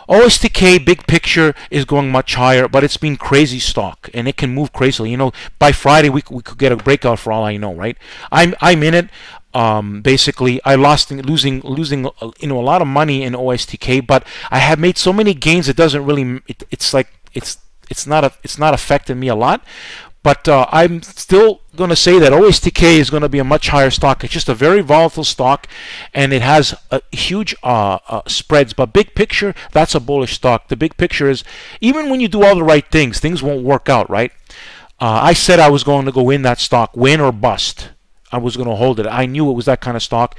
OSTK big picture is going much higher, but it's been crazy stock and it can move crazily. You know, by Friday we could get a breakout for all I know, right? I'm in it. Basically, I losing you know, a lot of money in OSTK, but I have made so many gains it doesn't really it's not affecting me a lot. But I'm still going to say that OSTK is going to be a much higher stock. It's just a very volatile stock, and it has huge spreads. But big picture, that's a bullish stock. The big picture is, even when you do all the right things, things won't work out, right? I said I was going to go in that stock, win or bust. I was going to hold it. I knew it was that kind of stock.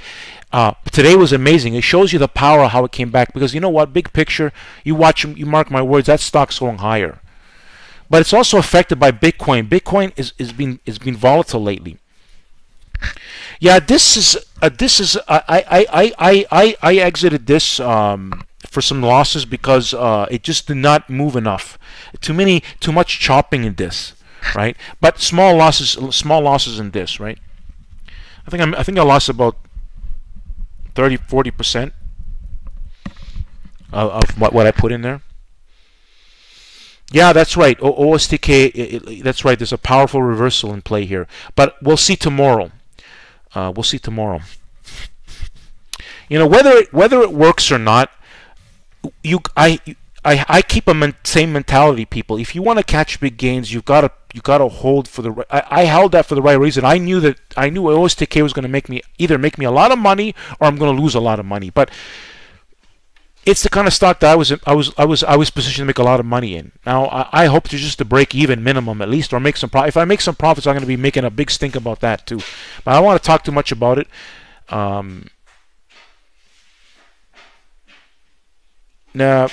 Today was amazing. It shows you the power of how it came back. Because you know what? Big picture, you watch, you mark my words, that stock's going higher. But it's also affected by Bitcoin. Bitcoin is been volatile lately. Yeah, I exited this for some losses because it just did not move enough. Too much chopping in this, right? But small losses in this, right? I think I lost about 30-40% of what I put in there. Yeah, that's right. OSTK, that's right. There's a powerful reversal in play here. But we'll see tomorrow. We'll see tomorrow. You know, whether it works or not, I keep a same mentality, people. If you want to catch big gains, you gotta hold for the. I held that for the right reason. I knew OSTK was going to either make me a lot of money or I'm going to lose a lot of money. But it's the kind of stock that I was positioned to make a lot of money in. Now I hope just to break even minimum at least, or make some profit. If I make some profits, I'm going to be making a big stink about that too. But I don't want to talk too much about it. Now,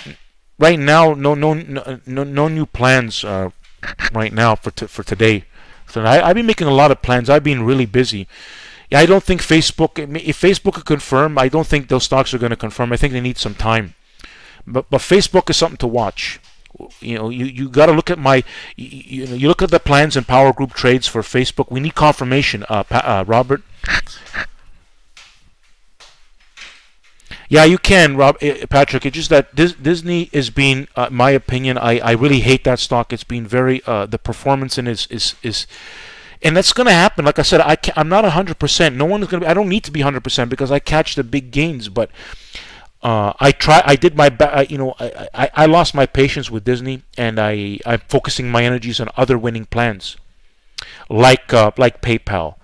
right now, no new plans right now for today. So I've been making a lot of plans. I've been really busy. Yeah, I don't think Facebook. If Facebook could confirm, I don't think those stocks are going to confirm. I think they need some time. But Facebook is something to watch. You know, you got to look at you look at the plans in PowerGroupTrades for Facebook. We need confirmation, Robert. Yeah, you can, Patrick. It's just that Disney is being, my opinion, I really hate that stock. It's been very, the performance in is and that's going to happen. Like I said, I'm not 100%. No one is going to be, I don't need to be 100% because I catch the big gains. But I did my you know, I lost my patience with Disney, and I'm focusing my energies on other winning plans, like PayPal.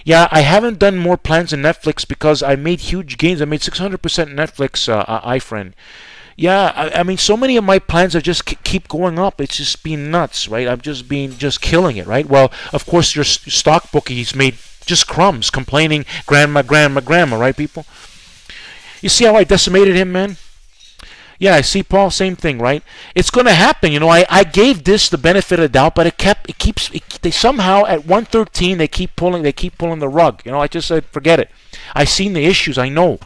Yeah, I haven't done more plans in Netflix because I made huge gains. I made 600% Netflix, iFriend. Yeah, I mean, so many of my plans are just keep going up. It's just been nuts, right? I'm just killing it, right? Well, of course, your stock bookie's made just crumbs, complaining, grandma, right, people? You see how I decimated him, man? Yeah, I see, Paul, same thing, right? It's going to happen. You know, I gave this the benefit of the doubt, but they somehow at 113 they keep pulling the rug. You know, I just said forget it. I seen the issues. I know.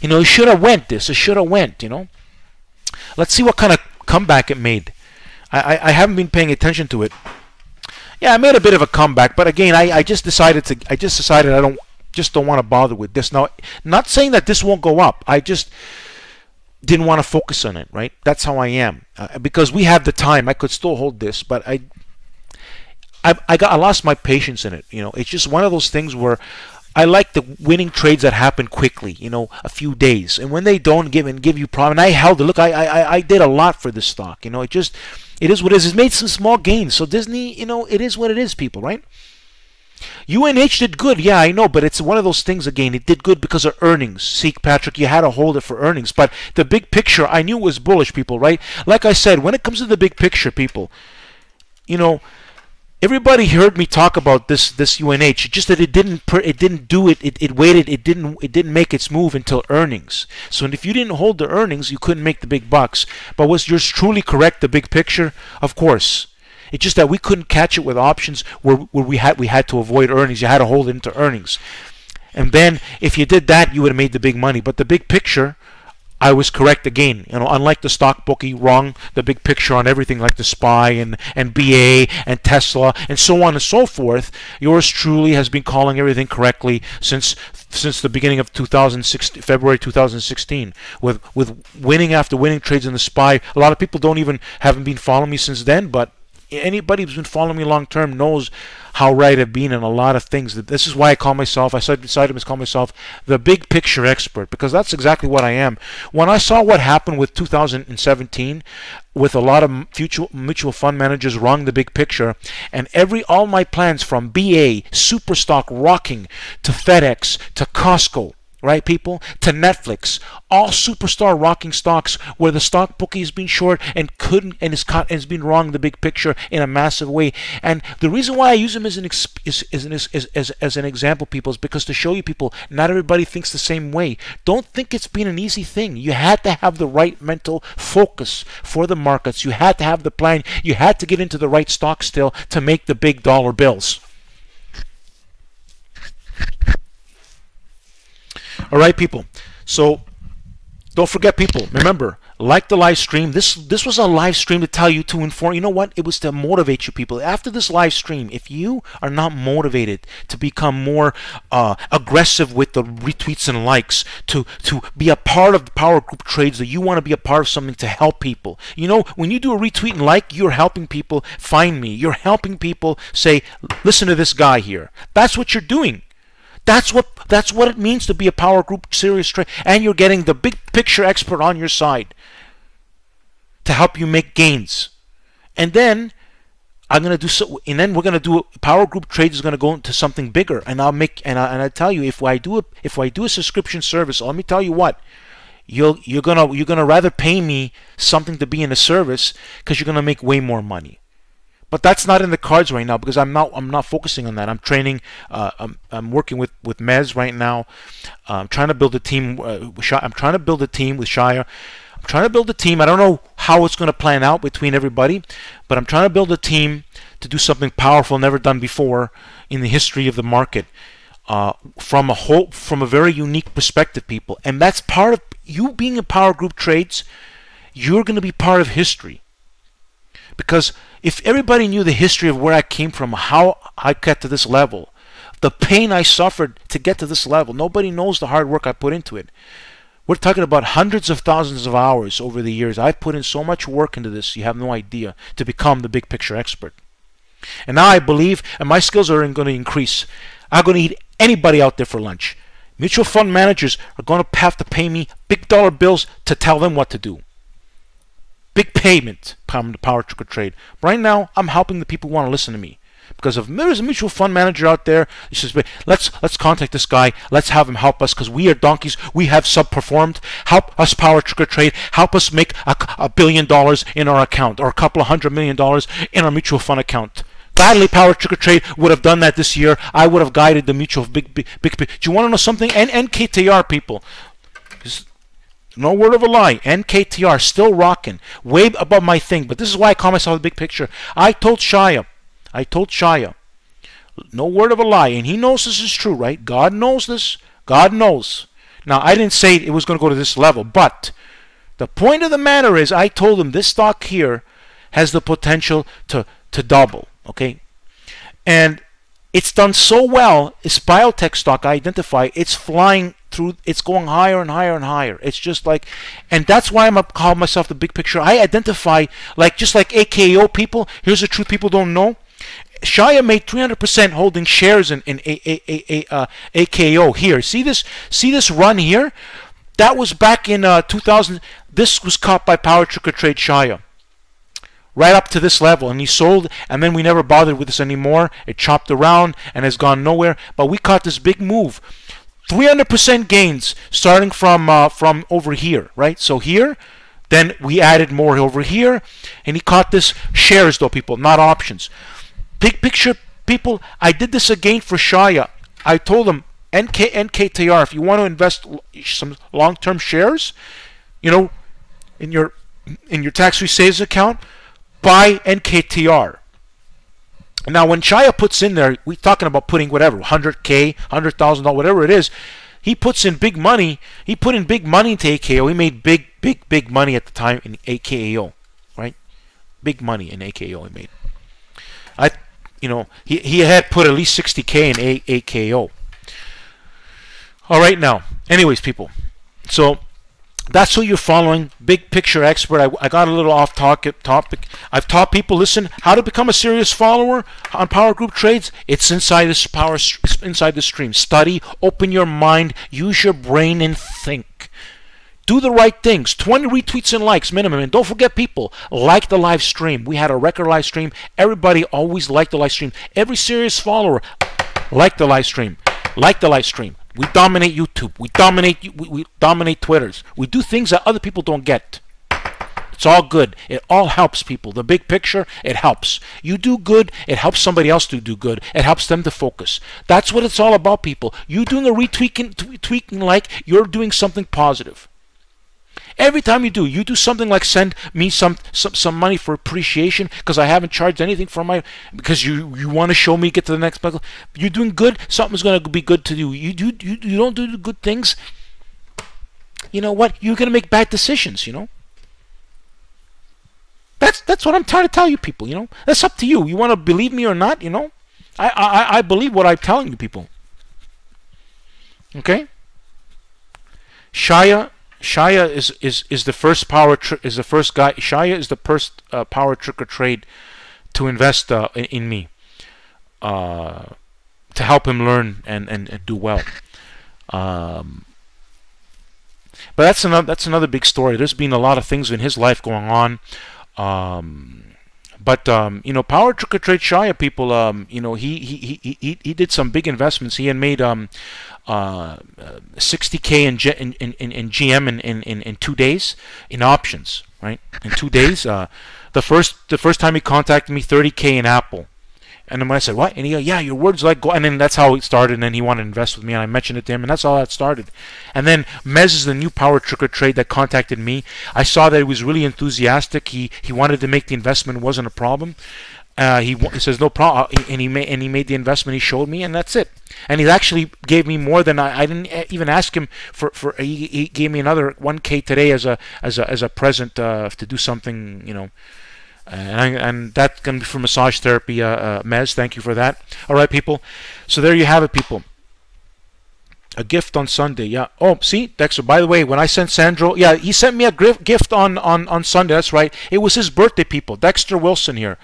You know, it should have went this. It should have went. You know. Let's see what kind of comeback it made. I haven't been paying attention to it. Yeah, I made a bit of a comeback, but again, I just decided I don't want to bother with this. Now, not saying that this won't go up. I just didn't want to focus on it, right? That's how I am. Because we have the time, I could still hold this, but I lost my patience in it. You know, it's just one of those things where I like the winning trades that happen quickly, you know, a few days. And when they don't give you problem, and I held it. Look, I did a lot for this stock. You know, it is what it is. It's made some small gains. So Disney, you know, it is what it is, people, right? UNH did good, yeah, I know, but it's one of those things again. It did good because of earnings. See, Patrick, you had to hold it for earnings. But the big picture, I knew was bullish, people, right? Like I said, when it comes to the big picture, people, you know, everybody heard me talk about this UNH. Just that it didn't do it. It waited. It didn't make its move until earnings. So if you didn't hold the earnings, you couldn't make the big bucks. But was yours truly correct? The big picture, of course. It's just that we couldn't catch it with options where we had to avoid earnings. You had to hold it into earnings, and then if you did that, you would have made the big money. But the big picture, I was correct again. You know, unlike the stock bookie, wrong the big picture on everything like the SPY and BA and Tesla and so on and so forth. Yours truly has been calling everything correctly since the beginning of February 2016, with winning after winning trades in the SPY. A lot of people haven't been following me since then, but anybody who's been following me long term knows how right I've been in a lot of things. This is why I decided to call myself the big picture expert, because that's exactly what I am. When I saw what happened with 2017, with a lot of mutual fund managers wrong the big picture, and all my plans from BA, Superstock rocking, to FedEx, to Costco, right, people, to Netflix, all superstar rocking stocks where the stock bookie has been short and has been wrong the big picture in a massive way. And the reason why I use them as an example, people, is because to show you people, not everybody thinks the same way. Don't think it's been an easy thing. You had to have the right mental focus for the markets. You had to have the plan. You had to get into the right stock still to make the big dollar bills. All right, people. So don't forget, people. Remember, like the live stream. This was a live stream to tell you, to inform. You know what? It was to motivate you, people. After this live stream, if you are not motivated to become more aggressive with the retweets and likes, to be a part of the Power Group Trades, that you want to be a part of something to help people. You know, when you do a retweet and like, you're helping people find me. You're helping people say, listen to this guy here. That's what you're doing. That's what it means to be a Power Group serious trade, and you're getting the big picture expert on your side to help you make gains. And then we're gonna do Power Group Trades is gonna go into something bigger, and I tell you, if I do a subscription service, let me tell you what, you're gonna rather pay me something to be in a service, because you're gonna make way more money. But that's not in the cards right now, because I'm not focusing on that. I'm training. I'm working with Mez right now. I'm trying to build a team. I'm trying to build a team with Shire. I'm trying to build a team. I don't know how it's going to plan out between everybody, but I'm trying to build a team to do something powerful, never done before in the history of the market, from a very unique perspective, people. And that's part of you being in Power Group Trades. You're going to be part of history. Because if everybody knew the history of where I came from, how I got to this level, the pain I suffered to get to this level, nobody knows the hard work I put into it. We're talking about hundreds of thousands of hours over the years. I've put in so much work into this, you have no idea, to become the big picture expert. And now I believe, and my skills are going to increase. I'm going to eat anybody out there for lunch. Mutual fund managers are going to have to pay me big dollar bills to tell them what to do. Big payment from the Power Trigger Trade. Right now, I'm helping the people who want to listen to me. Because if there's a mutual fund manager out there, he says, let's contact this guy, let's have him help us because we are donkeys, we have subperformed. Help us, Power Trigger Trade, help us make $1 billion in our account or a couple of $100 million in our mutual fund account. Gladly, Power Trigger Trade would have done that this year. I would have guided the mutual big. Do you want to know something? NKTR people. No word of a lie. NKTR still rocking, way above my thing. But this is why I call myself the big picture. I told Shia, no word of a lie, and he knows this is true, right? God knows this. God knows. Now, I didn't say it was going to go to this level, but the point of the matter is, I told him this stock here has the potential to double. Okay, and it's done so well. It's biotech stock. I identify it's flying through. It's going higher and higher and higher. It's just like, and that's why I'm call myself the big picture. I identify just like AKO people. Here's the truth people don't know. Shia made 300% holding shares in AKO here. See this run here? That was back in 2000. This was caught by Power Trigger Trade Shia. Right up to this level, and he sold, and then we never bothered with this anymore. It chopped around and has gone nowhere. But we caught this big move, 300% gains starting from over here, right? So here, then we added more over here, and he caught this shares though, people, not options. Big picture, people. I did this again for Shia. I told him NKTR, if you want to invest some long-term shares, you know, in your tax-free savings account, buy NKTR. Now, when Shia puts in there, we're talking about putting whatever, $100K, $100,000, whatever it is. He puts in big money. He put in big money into AKO. He made big money at the time in AKO, right? Big money in AKO he made. He had put at least 60K in AKO. All right, now, anyways, people. So that's who you're following. Big picture expert. I got a little off topic. I've taught people, listen, how to become a serious follower on Power Group Trades. It's inside the stream. Study, open your mind, use your brain, and think. Do the right things. 20 retweets and likes minimum. And don't forget, people, like the live stream. We had a record live stream. Everybody always liked the live stream. Every serious follower like the live stream. Like the live stream. We dominate YouTube. We dominate Twitters. We do things that other people don't get. It's all good. It all helps people. The big picture, it helps. You do good, it helps somebody else to do good. It helps them to focus. That's what it's all about, people. You doing a retweaking like you're doing something positive. Every time you do something like send me some money for appreciation because I haven't charged anything for because you want to show me get to the next level. You're doing good. Something's going to be good to do. You don't do good things. You know what? You're going to make bad decisions. You know. That's what I'm trying to tell you, people. You know. That's up to you. You want to believe me or not? You know. I believe what I'm telling you, people. Okay. Shia is the first guy. Shia is the first Power Trigger Trade to invest in me, to help him learn and do well. But that's another big story. There's been a lot of things in his life going on. You know, Power Trigger Trade Shia, people, you know, he did some big investments. He had made 60K in GM in 2 days in options, right? In 2 days. The first time he contacted me, 30K in Apple. And then when I said, what? And he goes, yeah, your words like go. And then that's how it started. And then he wanted to invest with me. And I mentioned it to him. And that's how that started. And then Mez is the new Power Trigger Trade that contacted me. I saw that he was really enthusiastic. He wanted to make the investment. It wasn't a problem. He says, no problem. And he made the investment. He showed me. And that's it. And he actually gave me more than I didn't even ask him for. He gave me another 1K today as a present to do something, you know. And that's going to be for massage therapy, Mez. Thank you for that. All right, people. So there you have it, people. A gift on Sunday. Yeah. Oh, see, Dexter. By the way, when I sent Sandro, yeah, he sent me a gift on Sunday. That's right. It was his birthday, people. Dexter Wilson here.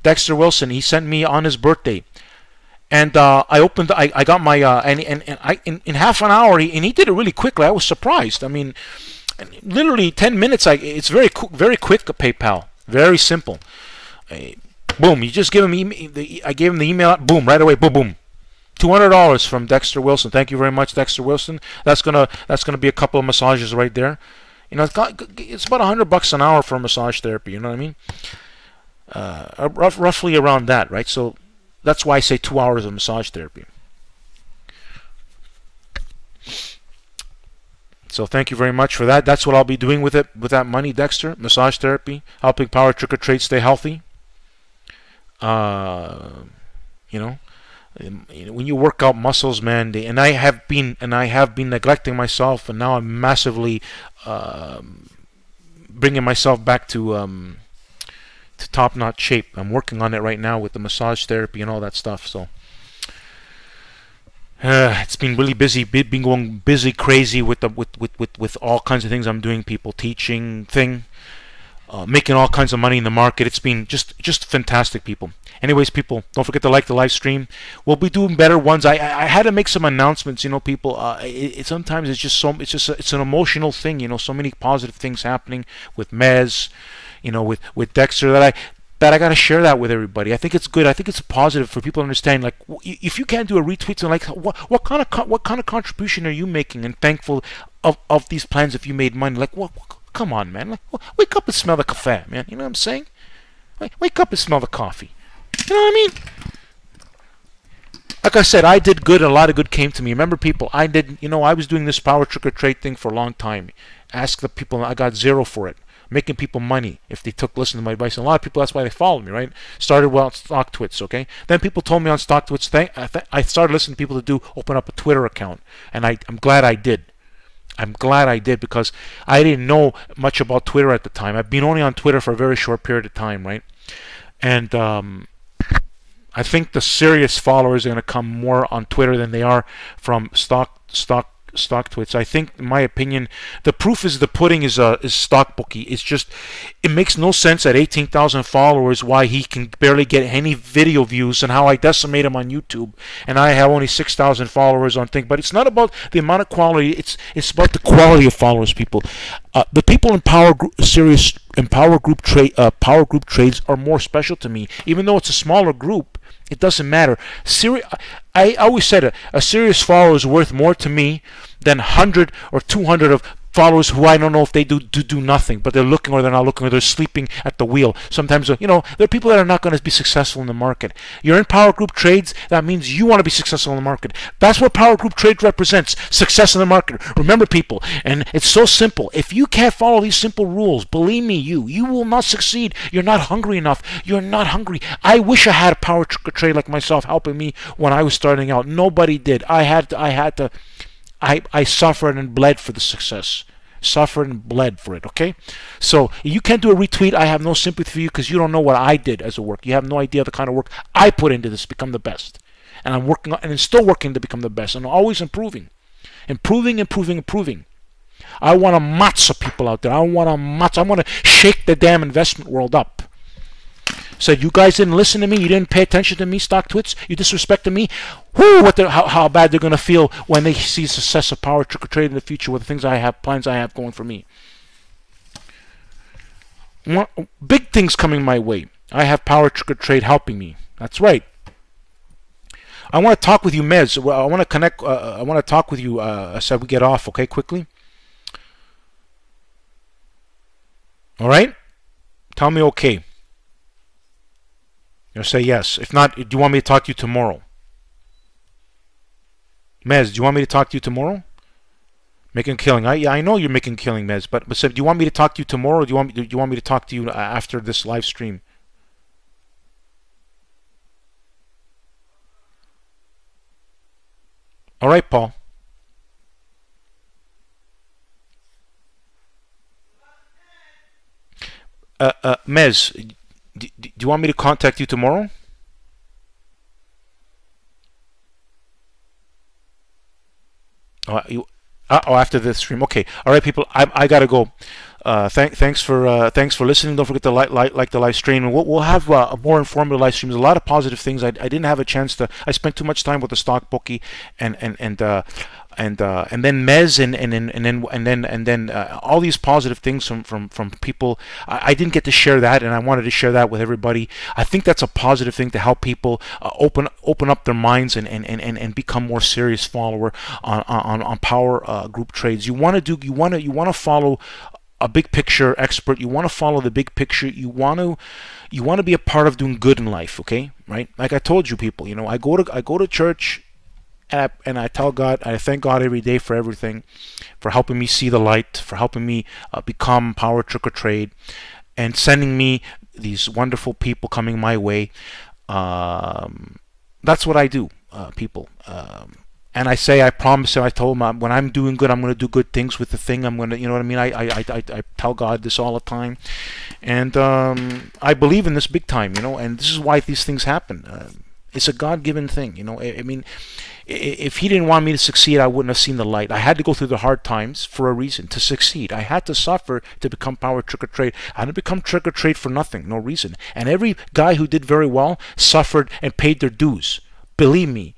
Dexter Wilson. He sent me on his birthday. And I got my in half an hour, and he did it really quickly. I was surprised. I mean, literally 10 minutes. It's very quick. PayPal, very simple. Boom, you just give him I gave him the email. Boom, right away. Boom, boom. $200 from Dexter Wilson. Thank you very much, Dexter Wilson. That's gonna be a couple of massages right there. You know, it's about $100 an hour for massage therapy. You know what I mean? Roughly around that, right? So that's why I say 2 hours of massage therapy. So thank you very much for that. That's what I'll be doing with that money, Dexter. Massage therapy, helping PowerTarget trade healthy. You know, when you work out muscles, man, and I have been neglecting myself, and now I'm massively bringing myself back to top-notch shape. I'm working on it right now with the massage therapy and all that stuff. So it's been really busy. Been going busy, crazy with all kinds of things I'm doing. People teaching making all kinds of money in the market. It's been just fantastic, people. Anyways, people, don't forget to like the live stream. We'll be doing better ones. I had to make some announcements, you know, people. Sometimes it's an emotional thing, you know. So many positive things happening with Mez, you know, with Dexter, that I got to share that with everybody. I think it's good. I think it's positive for people to understand. Like, if you can't do a retweet, and like, what kind of contribution are you making? And thankful of these plans if you made money. Like, what? Come on, man. Like, wake up and smell the cafe, man. You know what I'm saying? Wake up and smell the coffee. You know what I mean? Like I said, I did good. A lot of good came to me. Remember, people, I was doing this PowerTarget trade thing for a long time. Ask the people. I got zero for it. Making people money if they listen to my advice. And a lot of people, that's why they followed me, right? Started well on StockTwits, okay? Then people told me on StockTwits, I started listening to people to open up a Twitter account. And I'm glad I did. I'm glad I did, because I didn't know much about Twitter at the time. I've been only on Twitter for a very short period of time, right? And I think the serious followers are going to come more on Twitter than they are from StockTwits. I think, in my opinion, the proof is the pudding is StockBookie. It's just, it makes no sense at 18,000 followers why he can barely get any video views, and how I decimate him on YouTube, and I have only 6,000 followers on thing. But it's not about the amount of quality. It's about the quality of followers, people. The people in PowerGroupTrades are more special to me, even though it's a smaller group. It doesn't matter. I always said a serious follower is worth more to me than 100 or 200 of followers who I don't know if they do nothing, but they're looking or they're not looking, or they're sleeping at the wheel. Sometimes, you know, there are people that are not going to be successful in the market. You're in PowerGroupTrades, that means you want to be successful in the market. That's what PowerGroupTrades represents, success in the market. Remember, people, and it's so simple. If you can't follow these simple rules, believe me, you will not succeed. You're not hungry enough. You're not hungry. I wish I had a PowerTarget like myself helping me when I was starting out. Nobody did. I suffered and bled for the success. Suffered and bled for it, okay? So you can't do a retweet. I have no sympathy for you, because you don't know what I did as a work. You have no idea the kind of work I put into this to become the best. And I'm working on, and I'm still working to become the best. And I'm always improving. Improving. I want to matzo people out there. I want to shake the damn investment world up. So you guys didn't listen to me. You didn't pay attention to me, StockTwits. You disrespected me. Whoo! How bad they're gonna feel when they see the success of PowerTarget trade in the future with the things I have, plans I have going for me. Big things coming my way. I have PowerTarget trade helping me. That's right. I want to talk with you, Mez. I want to connect. I want to talk with you. So we get off, okay? Quickly. All right. Tell me okay. You'll say yes. If not, do you want me to talk to you tomorrow? Mez, do you want me to talk to you tomorrow? Making a killing. I know you're making a killing, Mez. But so, do you want me to talk to you tomorrow? Or do you want me to talk to you after this live stream? All right, Paul. Mez, do you want me to contact you tomorrow? After this stream. Okay. All right, people. I gotta go. Thanks for listening. Don't forget to like the live stream. And we'll have a more informative live streams. A lot of positive things. I didn't have a chance to. I spent too much time with the stock bookie and then Mez and then all these positive things from people. I didn't get to share that, and I wanted to share that with everybody. I think that's a positive thing to help people open up their minds and become more serious follower on power group trades. You want to follow a big picture expert. You want to follow the big picture. You want to be a part of doing good in life. Okay, right? Like I told you, people. You know, I go to church. And I tell God, I thank God every day for everything, for helping me see the light, for helping me become Power Trick or Trade, and sending me these wonderful people coming my way. That's what I do, people. And I say, I promise him, I told him, when I'm doing good, I'm going to do good things with the thing. I'm going to, you know what I mean? I tell God this all the time. And I believe in this big time, you know, and this is why these things happen. It's a God-given thing, you know. I mean, if he didn't want me to succeed, I wouldn't have seen the light. I had to go through the hard times for a reason, to succeed. I had to suffer to become Power Trick or Trade. I didn't become Trick or Trade for nothing, no reason. And every guy who did very well suffered and paid their dues. Believe me,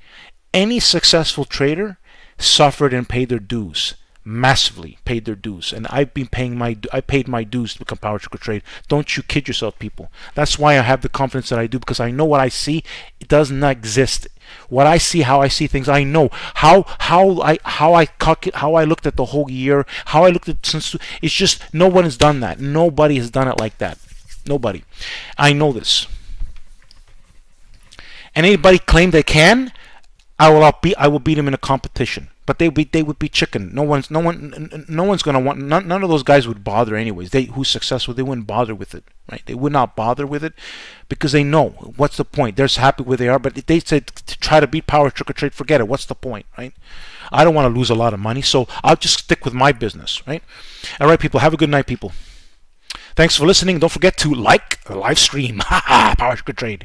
any successful trader suffered and paid their dues. Massively paid their dues, and I paid my dues to become Power Trick or Trade. Don't you kid yourself, people. That's why I have the confidence that I do, because I know what I see. It does not exist. What I see, how I see things, I know how I looked at the whole year, how I looked at since. It's just no one has done that. Nobody has done it like that. Nobody. I know this. And anybody claim they can, I will beat them in a competition. But they would be chicken. No one's gonna want. None of those guys would bother anyways. Who's successful, they wouldn't bother with it, right? They would not bother with it because they know what's the point. They're happy where they are. But if they said to try to beat Power Trick or Trade, forget it. What's the point, right? I don't want to lose a lot of money, so I'll just stick with my business, right? All right, people. Have a good night, people. Thanks for listening. Don't forget to like the live stream. Power Trick or Trade.